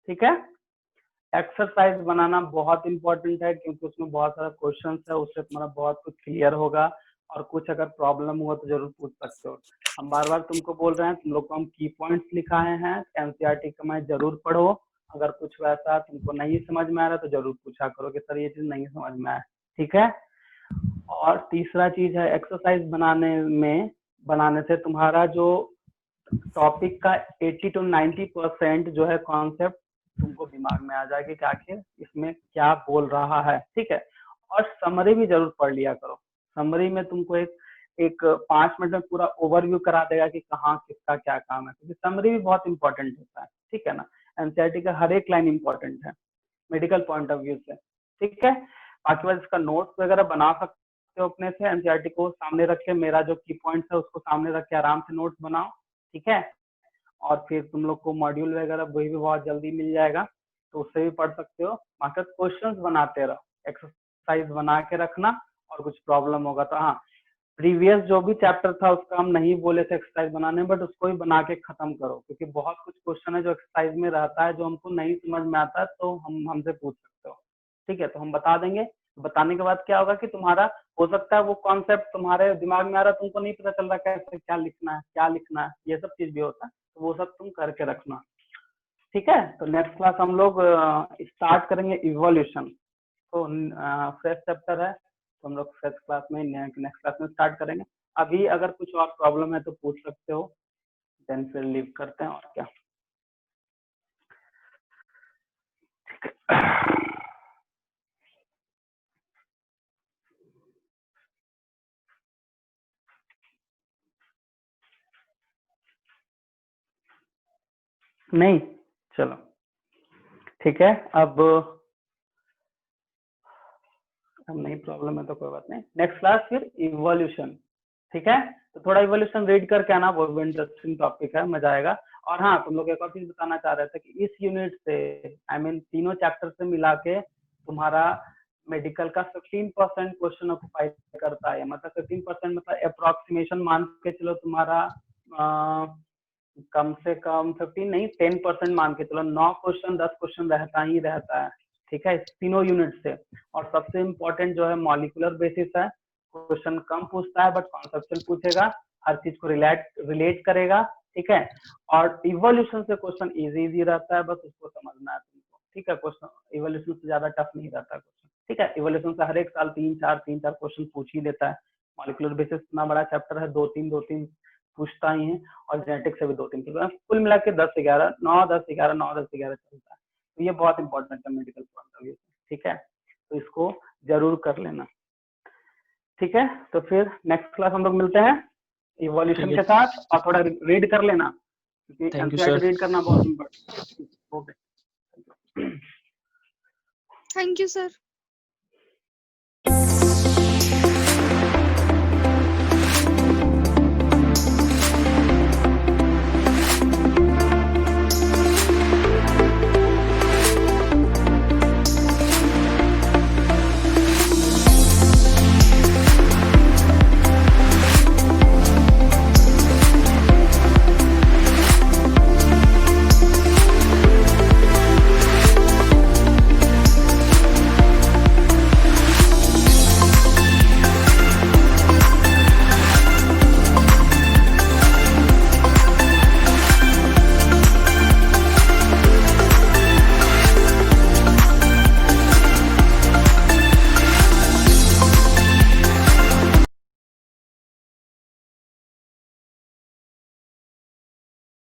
ठीक है। एक्सरसाइज बनाना बहुत इंपॉर्टेंट है क्योंकि उसमें बहुत सारा क्वेश्चन है, उससे तुम्हारा बहुत कुछ क्लियर होगा और कुछ अगर प्रॉब्लम हुआ तो जरूर पूछ सकते हो। हम बार बार तुमको बोल रहे हैं, तुम लोग को हम की पॉइंट्स लिखाए हैं, एनसीईआरटी का मैं जरूर पढ़ो। अगर कुछ वैसा तुमको नहीं समझ में आ रहा तो जरूर पूछा करो कि सर ये चीज नहीं समझ में आया, ठीक है। और तीसरा चीज है एक्सरसाइज बनाने से तुम्हारा जो टॉपिक का 80 to 90% जो है कॉन्सेप्ट तुमको दिमाग में आ जाएगी कि आखिर इसमें क्या बोल रहा है, ठीक है। और समरी भी जरूर पढ़ लिया करो। समरी में तुमको एक 5 मिनट में पूरा ओवरव्यू करा देगा कि कहाँ किसका क्या काम है, क्योंकि समरी भी बहुत इंपॉर्टेंट होता है, ठीक है ना। एनसीईआरटी का हर एक लाइन इंपॉर्टेंट है मेडिकल पॉइंट ऑफ व्यू से, ठीक है। बाकी बात इसका नोट्स वगैरह बना सकते हो अपने से, एनसीईआरटी को सामने रख के, मेरा जो की पॉइंट्स है उसको सामने रख के आराम से नोट्स बनाओ, ठीक है। और फिर तुम लोग को मॉड्यूल वगैरह वही भी बहुत जल्दी मिल जाएगा, तो उससे भी पढ़ सकते हो। बाकी क्वेश्चंस बनाते रहो, एक्सरसाइज बना के रखना, और कुछ प्रॉब्लम होगा तो हाँ, प्रीवियस जो भी चैप्टर था उसका हम नहीं बोले थे एक्सरसाइज बनाने, बट उसको भी बना के खत्म करो, क्योंकि बहुत कुछ क्वेश्चन है जो एक्सरसाइज में रहता है जो हमको नहीं समझ में आता है, तो हम हमसे पूछ सकते हो, ठीक है। तो हम बता देंगे। बताने के बाद क्या होगा कि तुम्हारा हो सकता है वो कॉन्सेप्ट तुम्हारे दिमाग में आ रहा है, तुमको नहीं पता चल रहा कैसे क्या लिखना है, ये सब चीज भी होता है, तो वो सब तुम करके रखना, ठीक है। तो नेक्स्ट क्लास हम लोग स्टार्ट करेंगे इवोल्यूशन। तो फ्रेश चैप्टर है, तो हम लोग फ्रेश क्लास में नेक्स्ट क्लास में स्टार्ट करेंगे। अभी अगर कुछ और प्रॉब्लम है तो पूछ सकते हो, देन फिर लीव करते हैं, और क्या। नहीं, चलो ठीक है। अब नहीं प्रॉब्लम है तो कोई बात नहीं। नेक्स्ट क्लास फिर इवोल्यूशन, ठीक है। तो थोड़ा इवोल्यूशन रीड करके आना, वो भी इंटरेस्टिंग टॉपिक है, मजा आएगा। और हाँ, तुम लोग एक और चीज बताना चाह रहे थे कि इस यूनिट से, आई मीन तीनों चैप्टर से मिला के तुम्हारा मेडिकल का 15% क्वेश्चन ऑक्युपाई करता है। मतलब 15% मतलब अप्रोक्सीमेशन मान के चलो तुम्हारा कम से कम 15 नहीं 10% मान के चलो, 9 क्वेश्चन 10 क्वेश्चन रहता ही रहता है, ठीक है, इस तीनों यूनिट से। और सबसे इम्पोर्टेंट जो है मॉलिक्यूलर बेसिस है, क्वेश्चन कम पूछता है बट कॉन्सेप्चुअल पूछेगा, हर चीज को रिलेट करेगा, ठीक है। और इवोल्यूशन से क्वेश्चन इजी रहता है, बस उसको समझना है तुमको, ठीक है। क्वेश्चन इवोल्यूशन से ज्यादा टफ नहीं रहता क्वेश्चन, ठीक है। इवोल्यूशन से हर एक साल 3-4 क्वेश्चन पूछ ही देता है। मॉलिक्यूलर बेसिस इतना बड़ा चैप्टर है, 2-3 पूछता ही है, और जेनेटिक्स से भी 2-3, कुल मिला के 10-11 9-10-11 चलता है। तो ये बहुत इंपॉर्टेंट है मेडिकल पॉइंट ऑफ व्यू से, ठीक है। तो इसको जरूर कर लेना, ठीक है। तो फिर नेक्स्ट क्लास हम लोग मिलते हैं इवोल्यूशन के साथ, और थोड़ा रीड कर लेना, क्योंकि एनसीईआरटी रीड करना बहुत important. Okay, thank you sir.